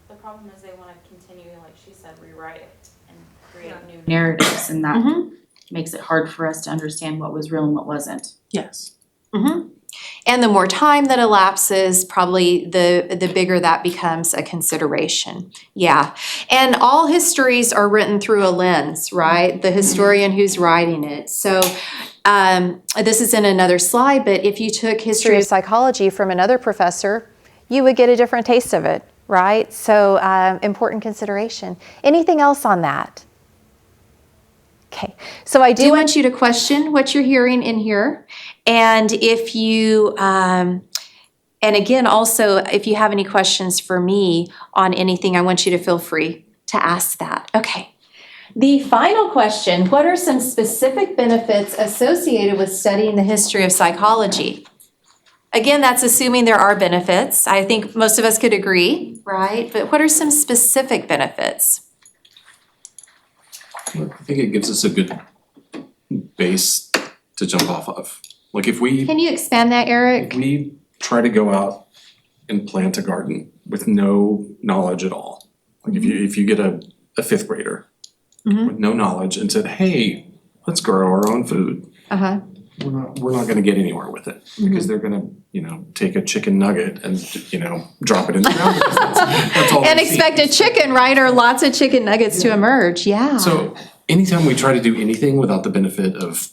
The problem is they want to continue, like she said, rewrite it and create new narratives, and that makes it hard for us to understand what was real and what wasn't. Yes. And the more time that elapses, probably the bigger that becomes a consideration. Yeah. And all histories are written through a lens, right? The historian who's writing it. So this is in another slide, but if you took History of psychology from another professor, you would get a different taste of it, right? So important consideration. Anything else on that? Okay, so I do want you to question what you're hearing in here. And if you And again, also, if you have any questions for me on anything, I want you to feel free to ask that. Okay. The final question, what are some specific benefits associated with studying the history of psychology? Again, that's assuming there are benefits. I think most of us could agree, right? But what are some specific benefits? I think it gives us a good base to jump off of. Like if we Can you expand that, Eric? try to go out and plant a garden with no knowledge at all. Like if you get a fifth grader with no knowledge and said, hey, let's grow our own food. Uh-huh. We're not gonna get anywhere with it because they're gonna, take a chicken nugget and, drop it in the ground because that's all And they see. expect a chicken, right? Or lots of chicken nuggets to emerge, yeah. So anytime we try to do anything without the benefit of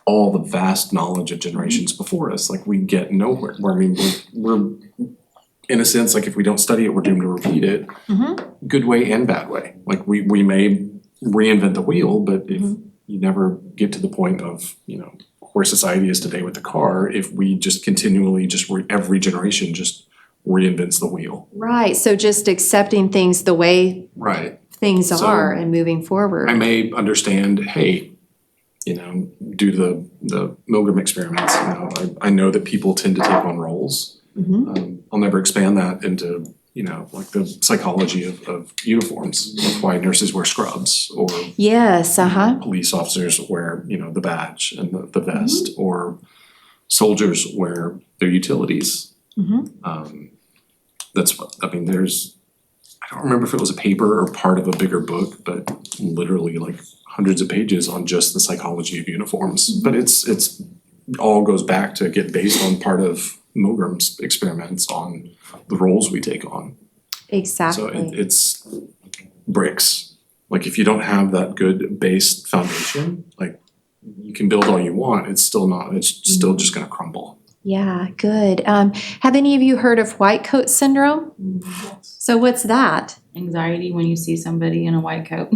all the vast knowledge of generations before us, like we get nowhere. I mean, we're in a sense, like if we don't study it, we're doomed to repeat it. Good way and bad way. Like we may reinvent the wheel, but if you never get to the point of, where society is today with the car, if we just continually every generation just reinvents the wheel. Right, so just accepting things the way Right. things So, are and moving forward. I may understand, hey, due to the Milgram experiments, I know that people tend to take on roles. I'll never expand that into, like the psychology of uniforms. That's why nurses wear scrubs or Yes, police officers wear, the badge and the vest, or soldiers wear their utilities. That's what, I mean, I don't remember if it was a paper or part of a bigger book, but literally like hundreds of pages on just the psychology of uniforms. But it's all goes back to get based on part of Milgram's experiments on the roles we take on. Exactly. So it's bricks. Like if you don't have that good base foundation, like you can build all you want, it's still just gonna crumble. Yeah, good. Have any of you heard of white coat syndrome? So what's that? Anxiety when you see somebody in a white coat.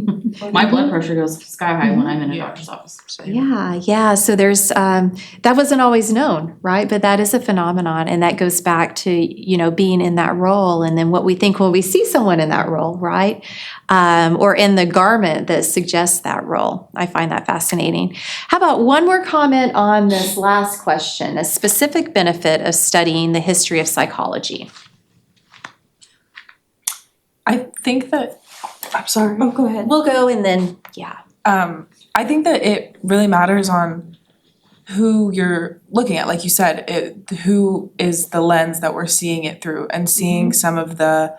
My blood pressure goes sky high when I'm in a doctor's office. Yeah. So there's that wasn't always known, right? But that is a phenomenon, and that goes back to being in that role, and then what we think when we see someone in that role, right? Or in the garment that suggests that role. I find that fascinating. How about one more comment on this last question? A specific benefit of studying the history of psychology. I think that, I'm sorry. Oh, go ahead. We'll go and then, yeah. I think that it really matters on who you're looking at. Like you said, who is the lens that we're seeing it through, and seeing some of the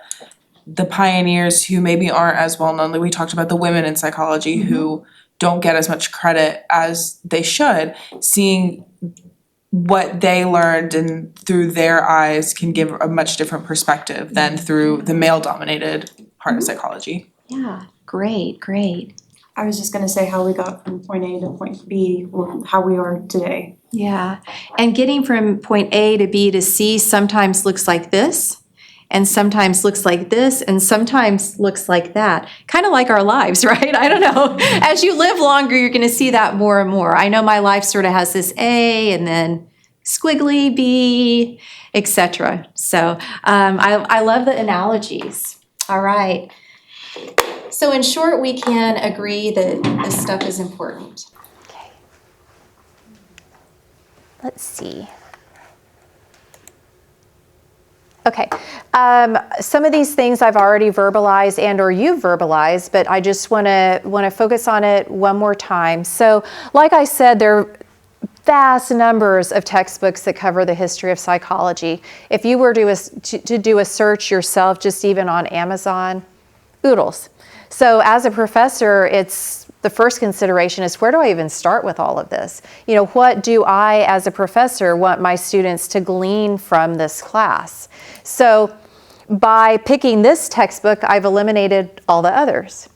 pioneers who maybe aren't as well known. Like we talked about the women in psychology who don't get as much credit as they should. Seeing what they learned and through their eyes can give a much different perspective than through the male-dominated part of psychology. Yeah, great. I was just gonna say how we got from point A to point B, or how we are today. Yeah, and getting from point A to B to C sometimes looks like this, and sometimes looks like this, and sometimes looks like that. Kind of like our lives, right? I don't know. As you live longer, you're gonna see that more and more. I know my life sort of has this A and then squiggly B, etc. So I love the analogies. All right. So in short, we can agree that this stuff is important. Okay. Let's see. Okay, some of these things I've already verbalized and or you've verbalized, but I just want to focus on it one more time. So like I said, there are vast numbers of textbooks that cover the history of psychology. If you were to do a search yourself, just even on Amazon, oodles. So as a professor, it's the first consideration is, where do I even start with all of this? What do I, as a professor, want my students to glean from this class? So by picking this textbook, I've eliminated all the others.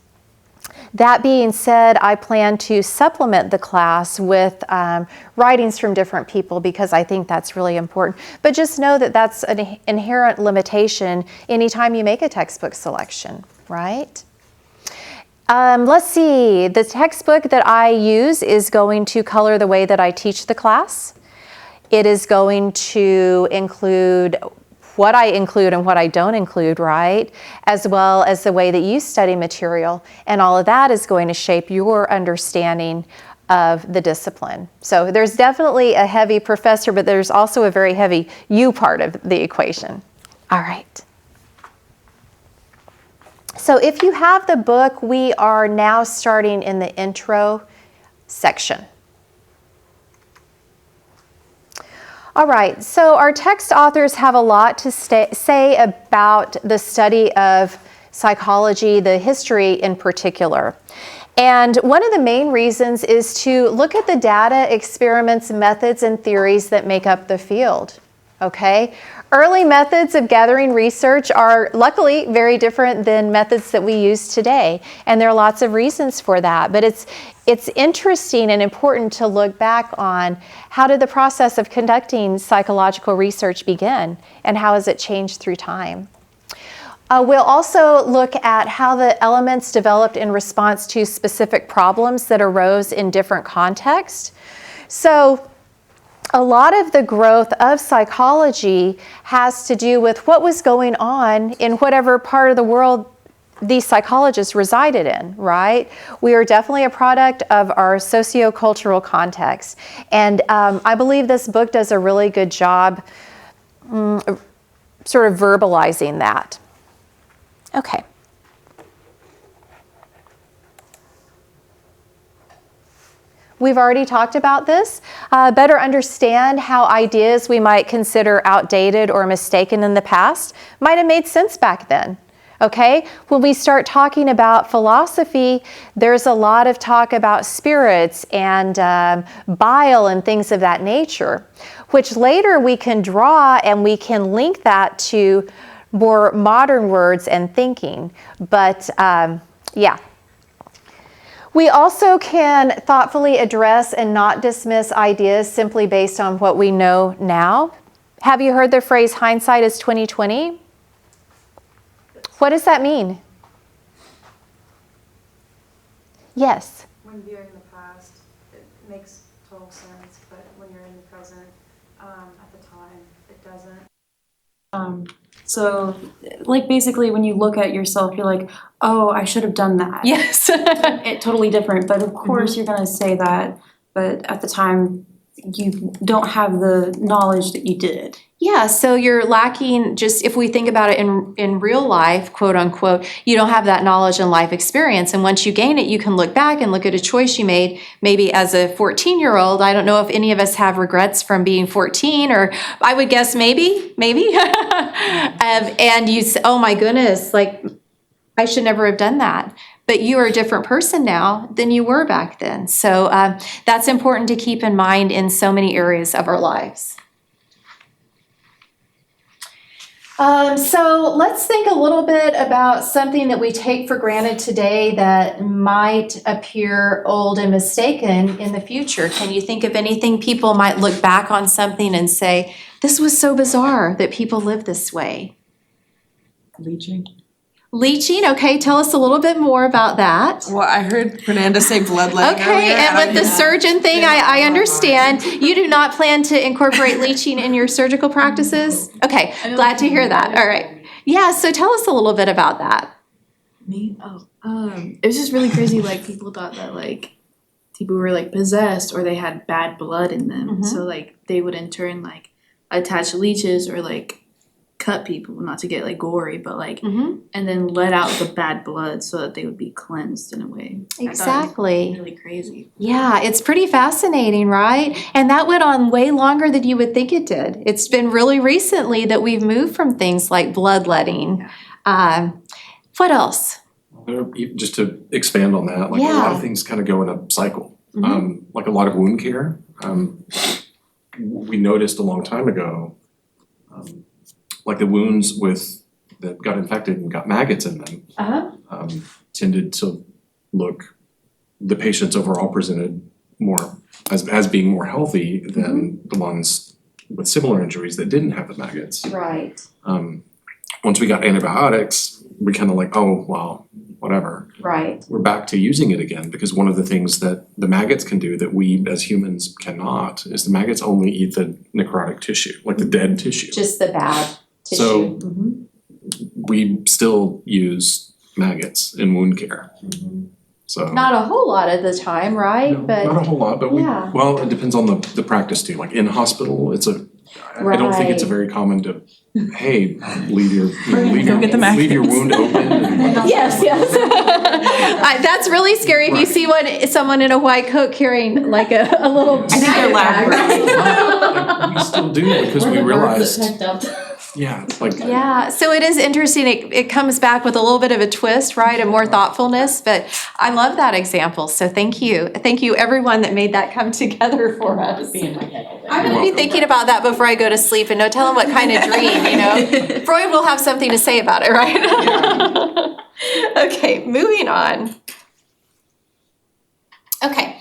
That being said, I plan to supplement the class with writings from different people because I think that's really important. But just know that that's an inherent limitation anytime you make a textbook selection, right? Let's see, the textbook that I use is going to color the way that I teach the class. It is going to include what I include and what I don't include, right? As well as the way that you study material. And all of that is going to shape your understanding of the discipline. So there's definitely a heavy professor, but there's also a very heavy you part of the equation. All right. So if you have the book, we are now starting in the intro section. All right, so our text authors have a lot to say about the study of psychology, the history in particular. And one of the main reasons is to look at the data, experiments, methods, and theories that make up the field, okay? Early methods of gathering research are luckily very different than methods that we use today, and there are lots of reasons for that. But it's interesting and important to look back on how did the process of conducting psychological research begin, and how has it changed through time. We'll also look at how the elements developed in response to specific problems that arose in different contexts. So a lot of the growth of psychology has to do with what was going on in whatever part of the world these psychologists resided in, right? We are definitely a product of our sociocultural context. And I believe this book does a really good job sort of verbalizing that. Okay. We've already talked about this. Better understand how ideas we might consider outdated or mistaken in the past might have made sense back then. Okay? When we start talking about philosophy, there's a lot of talk about spirits and bile and things of that nature, which later we can draw and we can link that to more modern words and thinking. But yeah. We also can thoughtfully address and not dismiss ideas simply based on what we know now. Have you heard the phrase hindsight is 20/20? What does that mean? Yes. When viewing the past, it makes total sense, but when you're in the present, at the time, it doesn't. So, like, basically, when you look at yourself, you're like, oh, I should have done that. Yes. It's totally different, but of course you're gonna say that, but at the time, you don't have the knowledge that you did. Yeah, so you're lacking, just if we think about it in real life, quote unquote, you don't have that knowledge and life experience. And once you gain it, you can look back and look at a choice you made maybe as a 14-year-old. I don't know if any of us have regrets from being 14, or I would guess maybe. And you say, oh my goodness, like I should never have done that. But you are a different person now than you were back then. So that's important to keep in mind in so many areas of our lives. So let's think a little bit about something that we take for granted today that might appear old and mistaken in the future. Can you think of anything people might look back on something and say, this was so bizarre that people live this way? Leeching. Leeching, okay, tell us a little bit more about that. Well, I heard Fernanda say bloodletting Okay, earlier. and with the surgeon thing, I understand. You do not plan to incorporate leeching in your surgical practices? Okay, glad to hear that. All right. Yeah, so tell us a little bit about that. Me? It was just really crazy, like, people thought that, like, people were, like, possessed or they had bad blood in them. Mhm. So, like, they would in turn, like, attach leeches or, like, cut people, not to get, like, gory, but, like, Mhm. and then let out the bad blood so that they would be cleansed in a way. I thought it was Exactly. really crazy. Yeah, it's pretty fascinating, right? And that went on way longer than you would think it did. It's been really recently that we've moved from things like bloodletting. What else? Just to expand on that, like a lot Yeah. of things kind of go in a cycle. Mhm. Like a lot of wound care, we noticed a long time ago, like the wounds that got infected and got maggots in them, tended to look, the patients overall presented more as being more healthy than the ones with similar injuries that didn't have the maggots. Right. Once we got antibiotics, we kind of like, oh, well, whatever. Right. we're back to using it again, because one of the things that the maggots can do that we as humans cannot is the maggots only eat the necrotic tissue, like the dead tissue. Just the bad tissue. So Mhm. we still use maggots in wound care. So Not a whole lot of the time, right? But not a whole lot, but we, yeah. well, it depends on the practice too. Like in hospital, I don't think it's a Right. very common to, hey, leave your Leave your wound open. And, Yes, yes. That's really scary if you see someone in a white coat carrying like a little. I think they're we still do because we realized, yeah, like Yeah, so it is interesting. It comes back with a little bit of a twist, right? And more thoughtfulness. But I love that example. So thank you. Thank you, everyone that made that come together for us. I'm going to be thinking about that before I go to sleep, and no telling what kind of dream, you know? Freud will have something to say about it, right? Okay, moving on. Okay.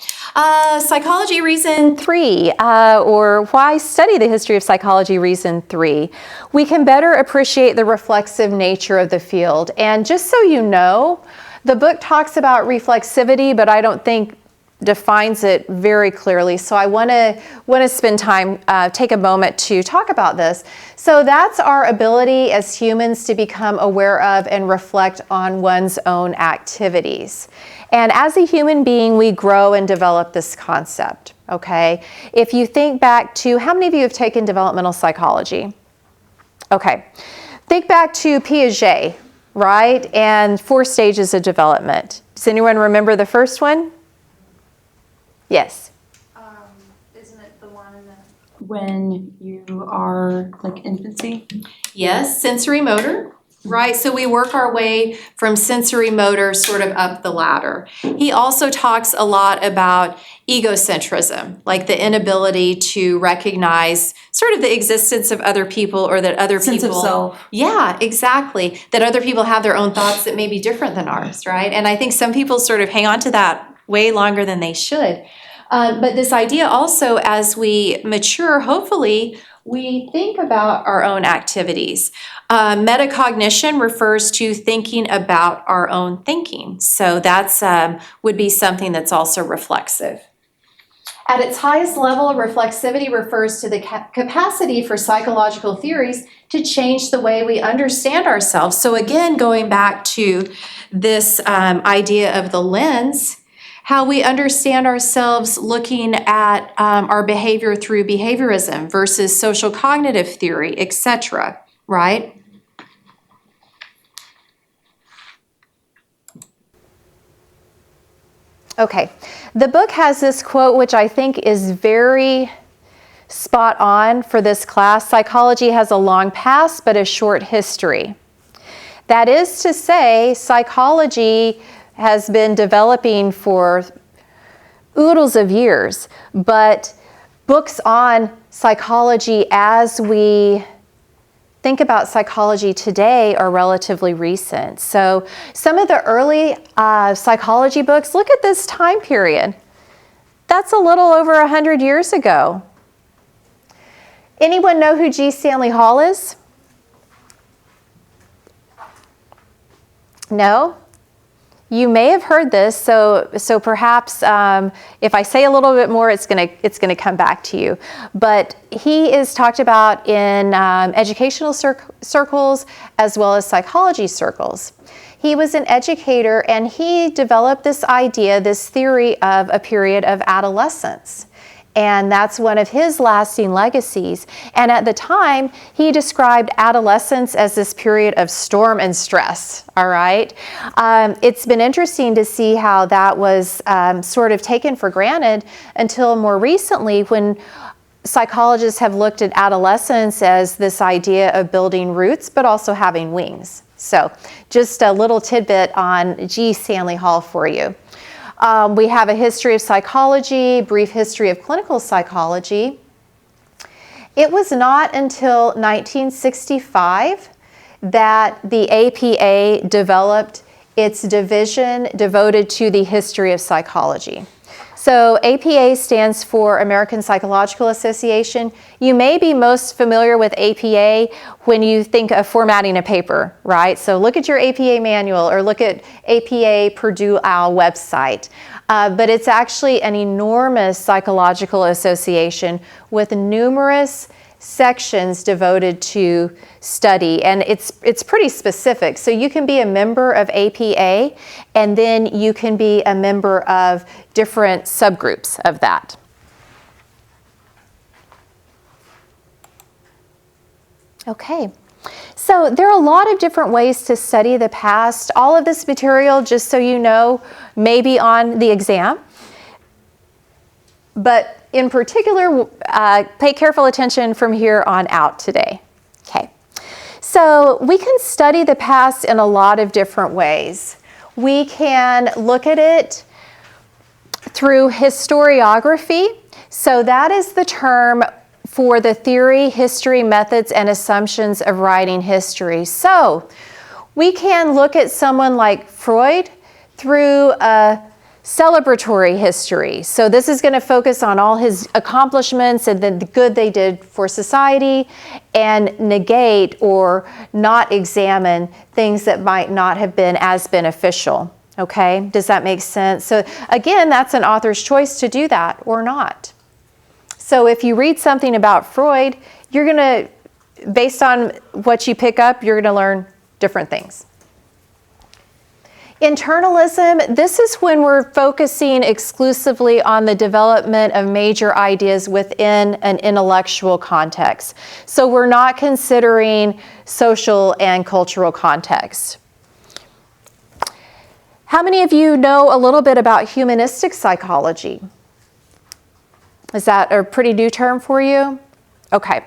Psychology reason 3, or why study the history of psychology reason 3. We can better appreciate the reflexive nature of the field. And just so you know, the book talks about reflexivity, but I don't think defines it very clearly. So I want to spend time, take a moment to talk about this. So that's our ability as humans to become aware of and reflect on one's own activities. And as a human being, we grow and develop this concept, okay? If you think back to, how many of you have taken developmental psychology? Okay, think back to Piaget, right? And 4 stages of development. Does anyone remember the first one? Yes. Isn't it the one when you are like infancy? Yes, sensory motor, right? So we work our way from sensory motor sort of up the ladder. He also talks a lot about egocentrism, like the inability to recognize sort of the existence of other people, or that other people. Sense of self. Yeah, exactly. That other people have their own thoughts that may be different than ours, right? And I think some people sort of hang on to that way longer than they should. But this idea also, as we mature, hopefully, we think about our own activities. Metacognition refers to thinking about our own thinking. So that's would be something that's also reflexive. At its highest level, reflexivity refers to the capacity for psychological theories to change the way we understand ourselves. So again, going back to this idea of the lens, how we understand ourselves looking at our behavior through behaviorism versus social cognitive theory, etc., right? Okay, the book has this quote which I think is very spot on for this class. Psychology has a long past but a short history. That is to say, psychology has been developing for oodles of years, but books on psychology as we think about psychology today are relatively recent. So some of the early psychology books, look at this time period. That's a little over 100 years ago. Anyone know who G. Stanley Hall is? No? You may have heard this, so perhaps if I say a little bit more, it's gonna come back to you. But he is talked about in educational circles as well as psychology circles. He was an educator, and he developed this idea, this theory of a period of adolescence. And that's one of his lasting legacies. And at the time, he described adolescence as this period of storm and stress, all right? It's been interesting to see how that was sort of taken for granted until more recently, when psychologists have looked at adolescence as this idea of building roots, but also having wings. So just a little tidbit on G. Stanley Hall for you. We have a history of psychology, brief history of clinical psychology. It was not until 1965 that the APA developed its division devoted to the history of psychology. So APA stands for American Psychological Association. You may be most familiar with APA when you think of formatting a paper, right? So look at your APA manual or look at APA Purdue OWL website. But it's actually an enormous psychological association with numerous sections devoted to study, and it's pretty specific. So you can be a member of APA, and then you can be a member of different subgroups of that. Okay. So there are a lot of different ways to study the past. All of this material, just so you know, may be on the exam. But in particular, pay careful attention from here on out today. Okay. So we can study the past in a lot of different ways. We can look at it through historiography. So that is the term for the theory, history, methods, and assumptions of writing history. So we can look at someone like Freud through a celebratory history. So this is going to focus on all his accomplishments and the good they did for society, and negate or not examine things that might not have been as beneficial. Okay, does that make sense? So again, that's an author's choice to do that or not. So if you read something about Freud, you're going to, based on what you pick up, you're going to learn different things. Internalism, this is when we're focusing exclusively on the development of major ideas within an intellectual context. So we're not considering social and cultural context. How many of you know a little bit about humanistic psychology? Is that a pretty new term for you? Okay.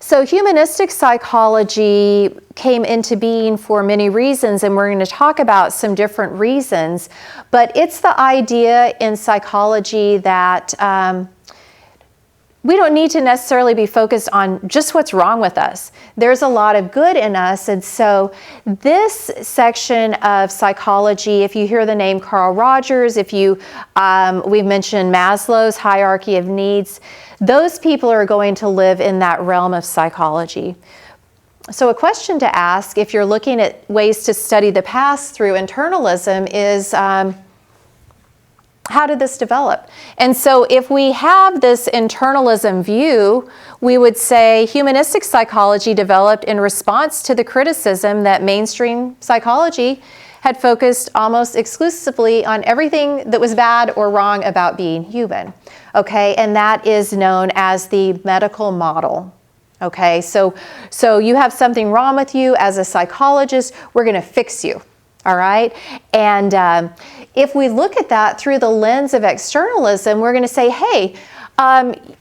So humanistic psychology came into being for many reasons, and we're going to talk about some different reasons, but it's the idea in psychology that we don't need to necessarily be focused on just what's wrong with us. There's a lot of good in us, and so this section of psychology, if you hear the name Carl Rogers, if you, we've mentioned Maslow's hierarchy of needs, those people are going to live in that realm of psychology. So a question to ask if you're looking at ways to study the past through internalism is, how did this develop? And so if we have this internalism view, we would say humanistic psychology developed in response to the criticism that mainstream psychology had focused almost exclusively on everything that was bad or wrong about being human. Okay, and that is known as the medical model. Okay, so you have something wrong with you as a psychologist, we're going to fix you. All right, and if we look at that through the lens of externalism, we're going to say, hey,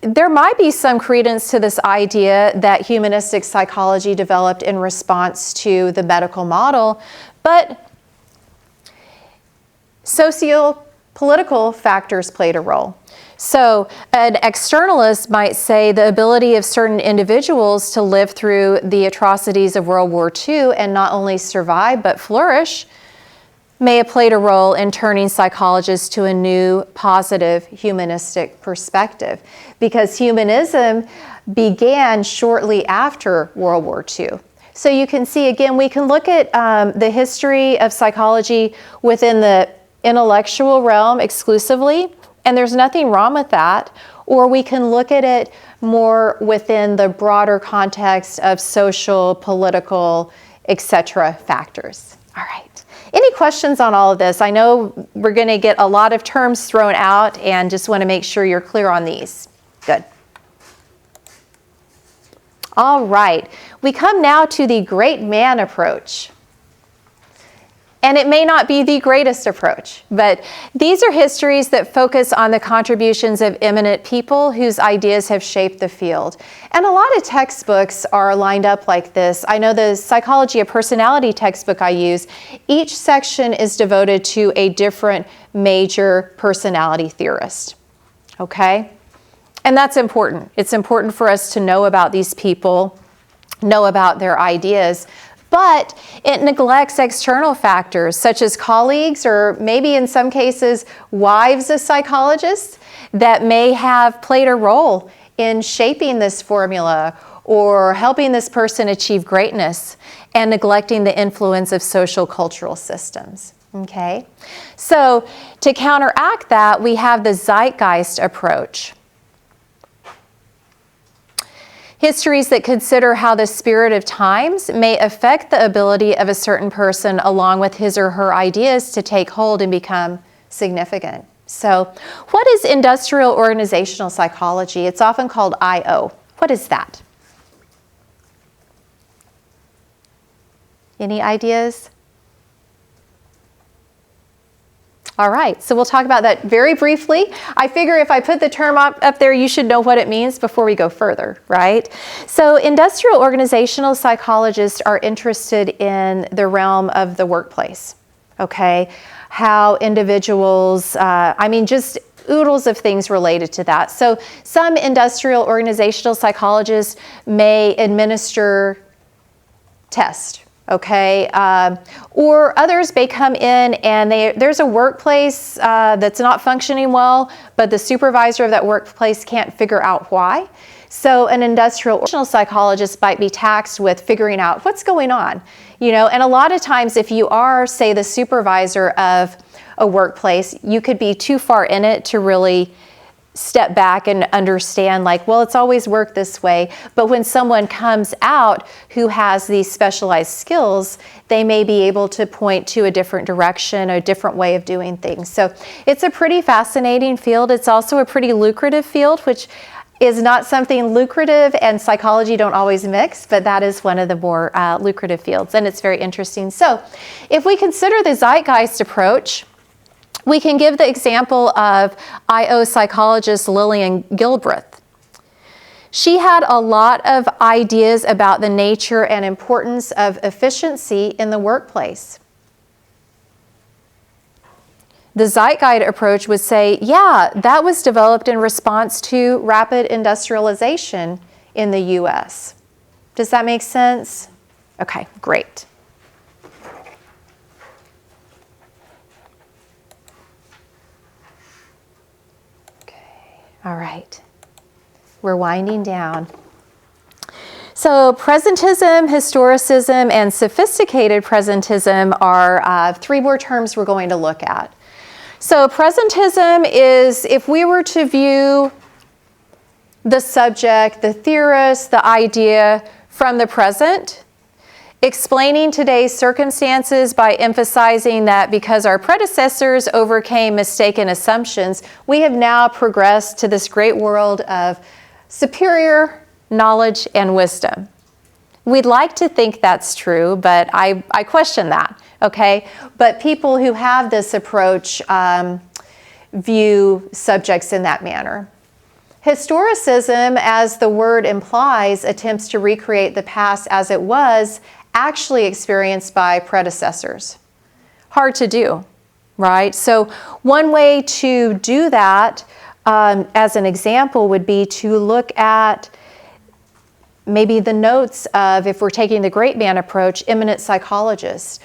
there might be some credence to this idea that humanistic psychology developed in response to the medical model, but socio-political factors played a role. So an externalist might say the ability of certain individuals to live through the atrocities of World War II and not only survive but flourish may have played a role in turning psychologists to a new positive humanistic perspective, because humanism began shortly after World War II. So you can see, again, we can look at the history of psychology within the intellectual realm exclusively, and there's nothing wrong with that. Or we can look at it more within the broader context of social, political, etc. factors. All right. Any questions on all of this? I know we're going to get a lot of terms thrown out, and just want to make sure you're clear on these. Good. All right. We come now to the great man approach. And it may not be the greatest approach, but these are histories that focus on the contributions of eminent people whose ideas have shaped the field. And a lot of textbooks are lined up like this. I know the Psychology of Personality textbook I use, each section is devoted to a different major personality theorist. Okay? And that's important. It's important for us to know about these people, know about their ideas. But it neglects external factors such as colleagues or maybe in some cases wives of psychologists that may have played a role in shaping this formula or helping this person achieve greatness, and neglecting the influence of social cultural systems. Okay? So to counteract that, we have the zeitgeist approach. Histories that consider how the spirit of times may affect the ability of a certain person along with his or her ideas to take hold and become significant. So, what is industrial organizational psychology? It's often called IO. What is that? Any ideas? All right, so we'll talk about that very briefly. I figure if I put the term up there, you should know what it means before we go further, right? So industrial organizational psychologists are interested in the realm of the workplace, okay? How individuals, just oodles of things related to that. So some industrial organizational psychologists may administer tests, okay? Or others may come in and there's a workplace that's not functioning well, but the supervisor of that workplace can't figure out why. So an industrial psychologist might be tasked with figuring out what's going on, and a lot of times if you are, say, the supervisor of a workplace, you could be too far in it to really step back and understand, it's always worked this way. But when someone comes out who has these specialized skills, they may be able to point to a different direction, a different way of doing things. So it's a pretty fascinating field. It's also a pretty lucrative field, which is not something lucrative and psychology don't always mix, but that is one of the more lucrative fields, and it's very interesting. So if we consider the zeitgeist approach, we can give the example of IO psychologist Lillian Gilbreth. She had a lot of ideas about the nature and importance of efficiency in the workplace. The zeitgeist approach would say, yeah, that was developed in response to rapid industrialization in the US. Does that make sense? Okay, great. All right, we're winding down. So presentism, historicism, and sophisticated presentism are three more terms we're going to look at. So presentism is if we were to view the subject, the theorist, the idea from the present, explaining today's circumstances by emphasizing that because our predecessors overcame mistaken assumptions, we have now progressed to this great world of superior knowledge and wisdom. We'd like to think that's true, but I question that, okay? But people who have this approach view subjects in that manner. Historicism, as the word implies, attempts to recreate the past as it was actually experienced by predecessors. Hard to do, right? So one way to do that, as an example, would be to look at maybe the notes of, if we're taking the great man approach, eminent psychologists,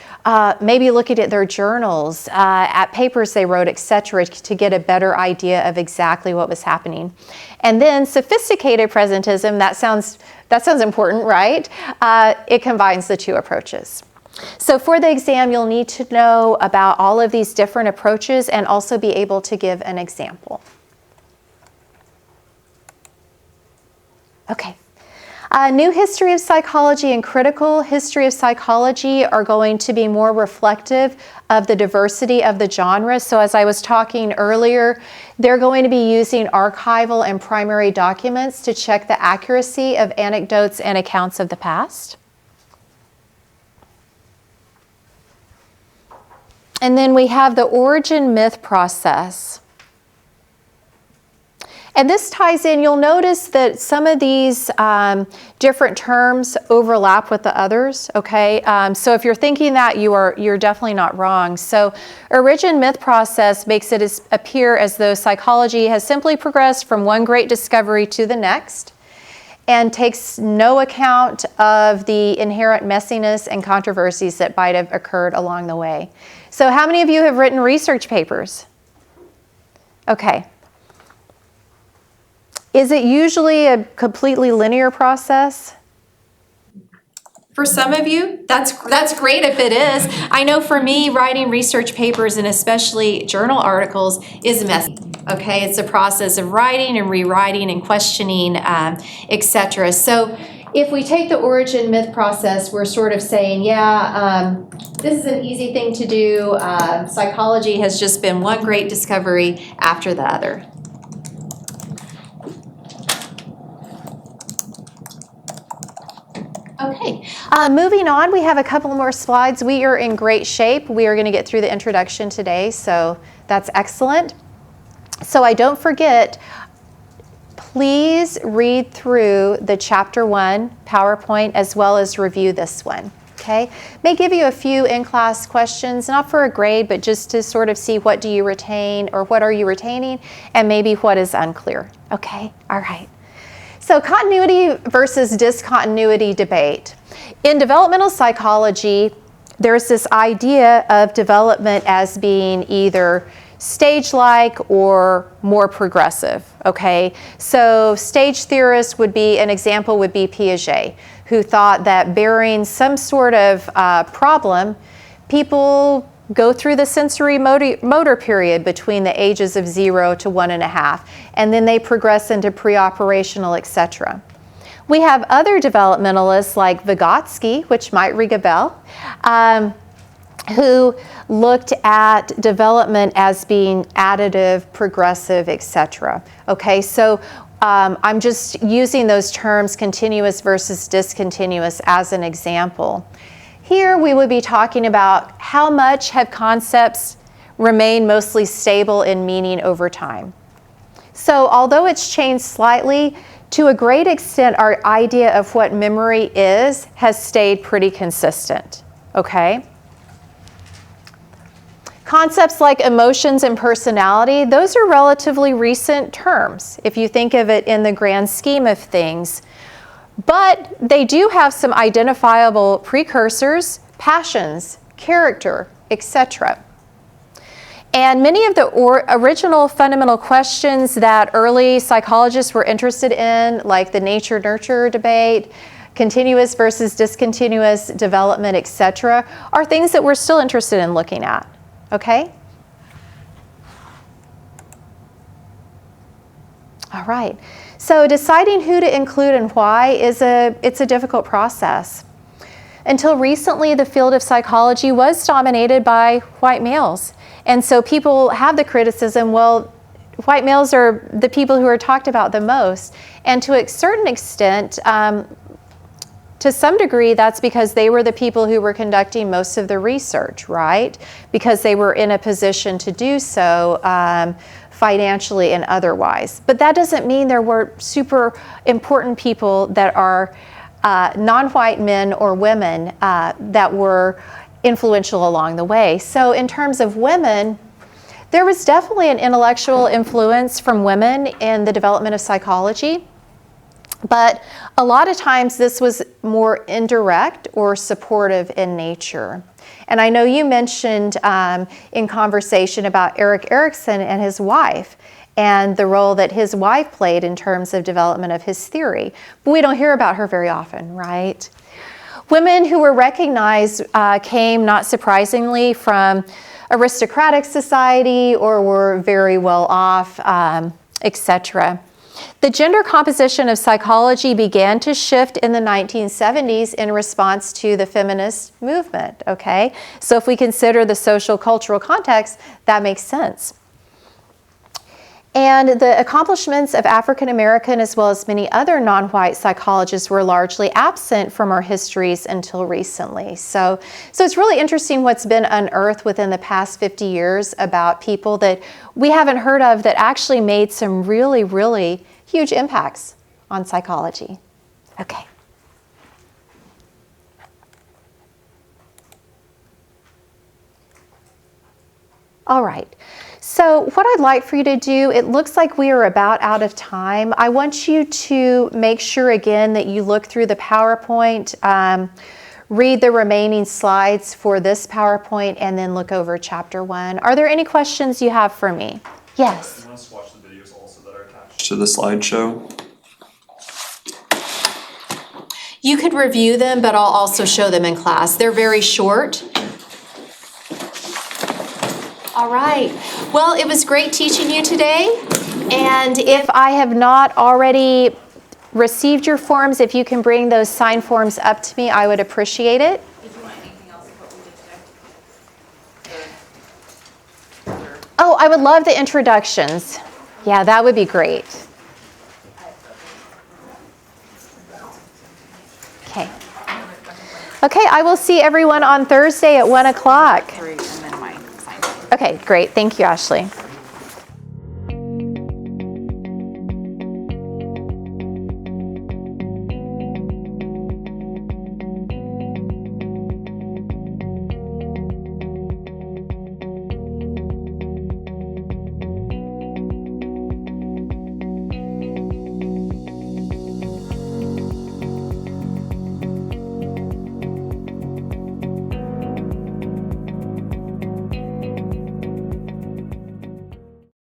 maybe looking at their journals, at papers they wrote, etc., to get a better idea of exactly what was happening. And then sophisticated presentism, that sounds important, right? It combines the two approaches. So for the exam, you'll need to know about all of these different approaches and also be able to give an example. Okay. New history of psychology and critical history of psychology are going to be more reflective of the diversity of the genre. So as I was talking earlier, they're going to be using archival and primary documents to check the accuracy of anecdotes and accounts of the past. And then we have the origin myth process. And this ties in, you'll notice that some of these different terms overlap with the others, okay? So if you're thinking that, you're definitely not wrong. So origin myth process makes it appear as though psychology has simply progressed from one great discovery to the next. and takes no account of the inherent messiness and controversies that might have occurred along the way. So how many of you have written research papers? Okay. Is it usually a completely linear process? For some of you, that's great if it is. I know for me, writing research papers and especially journal articles is messy. Okay, it's a process of writing and rewriting and questioning, etc. So if we take the origin myth process, we're sort of saying, yeah, this is an easy thing to do. Psychology has just been one great discovery after the other. Okay, moving on, we have a couple more slides. We are in great shape. We are going to get through the introduction today, so that's excellent. So I don't forget, please read through the Chapter 1 PowerPoint as well as review this one, okay? May give you a few in-class questions, not for a grade, but just to sort of see what do you retain or what are you retaining and maybe what is unclear, okay? All right. So continuity versus discontinuity debate. In developmental psychology, there's this idea of development as being either stage-like or more progressive, okay? So stage theorists would be, an example would be Piaget, who thought that bearing some sort of problem, people go through the sensory motor period between the ages of 0 to 1.5, and then they progress into pre-operational, etc. We have other developmentalists like Vygotsky, which might ring a bell, who looked at development as being additive, progressive, etc. Okay, so I'm just using those terms, continuous versus discontinuous, as an example. Here we would be talking about how much have concepts remained mostly stable in meaning over time. So although it's changed slightly, to a great extent our idea of what memory is has stayed pretty consistent, okay? Concepts like emotions and personality, those are relatively recent terms if you think of it in the grand scheme of things. But they do have some identifiable precursors, passions, character, etc. And many of the original fundamental questions that early psychologists were interested in, like the nature-nurture debate, continuous versus discontinuous development, etc., are things that we're still interested in looking at, okay? All right. So deciding who to include and why it's a difficult process. Until recently, the field of psychology was dominated by white males. And so people have the criticism, well, white males are the people who are talked about the most. And to a certain extent, to some degree, that's because they were the people who were conducting most of the research, right? Because they were in a position to do so financially and otherwise. But that doesn't mean there were super important people that are non-white men or women that were influential along the way. So in terms of women, there was definitely an intellectual influence from women in the development of psychology. But a lot of times this was more indirect or supportive in nature. And I know you mentioned in conversation about Erik Erikson and his wife and the role that his wife played in terms of development of his theory. But we don't hear about her very often, right? Women who were recognized came, not surprisingly, from aristocratic society or were very well off, etc. The gender composition of psychology began to shift in the 1970s in response to the feminist movement, okay? So if we consider the social cultural context, that makes sense. And the accomplishments of African American as well as many other non-white psychologists were largely absent from our histories until recently. So it's really interesting what's been unearthed within the past 50 years about people that we haven't heard of that actually made some really, really huge impacts on psychology. Okay. All right. So what I'd like for you to do, it looks like we are about out of time. I want you to make sure again that you look through the PowerPoint, read the remaining slides for this PowerPoint, and then look over chapter 1. Are there any questions you have for me? Yes. Anyone else watch the videos also that are attached to the slideshow? You could review them, but I'll also show them in class. They're very short. All right. Well, it was great teaching you today. And if I have not already received your forms, if you can bring those signed forms up to me, I would appreciate it. Oh, I would love the introductions. Yeah, that would be great. Okay. Okay, I will see everyone on Thursday at 1 o'clock. Okay, great. Thank you, Ashley.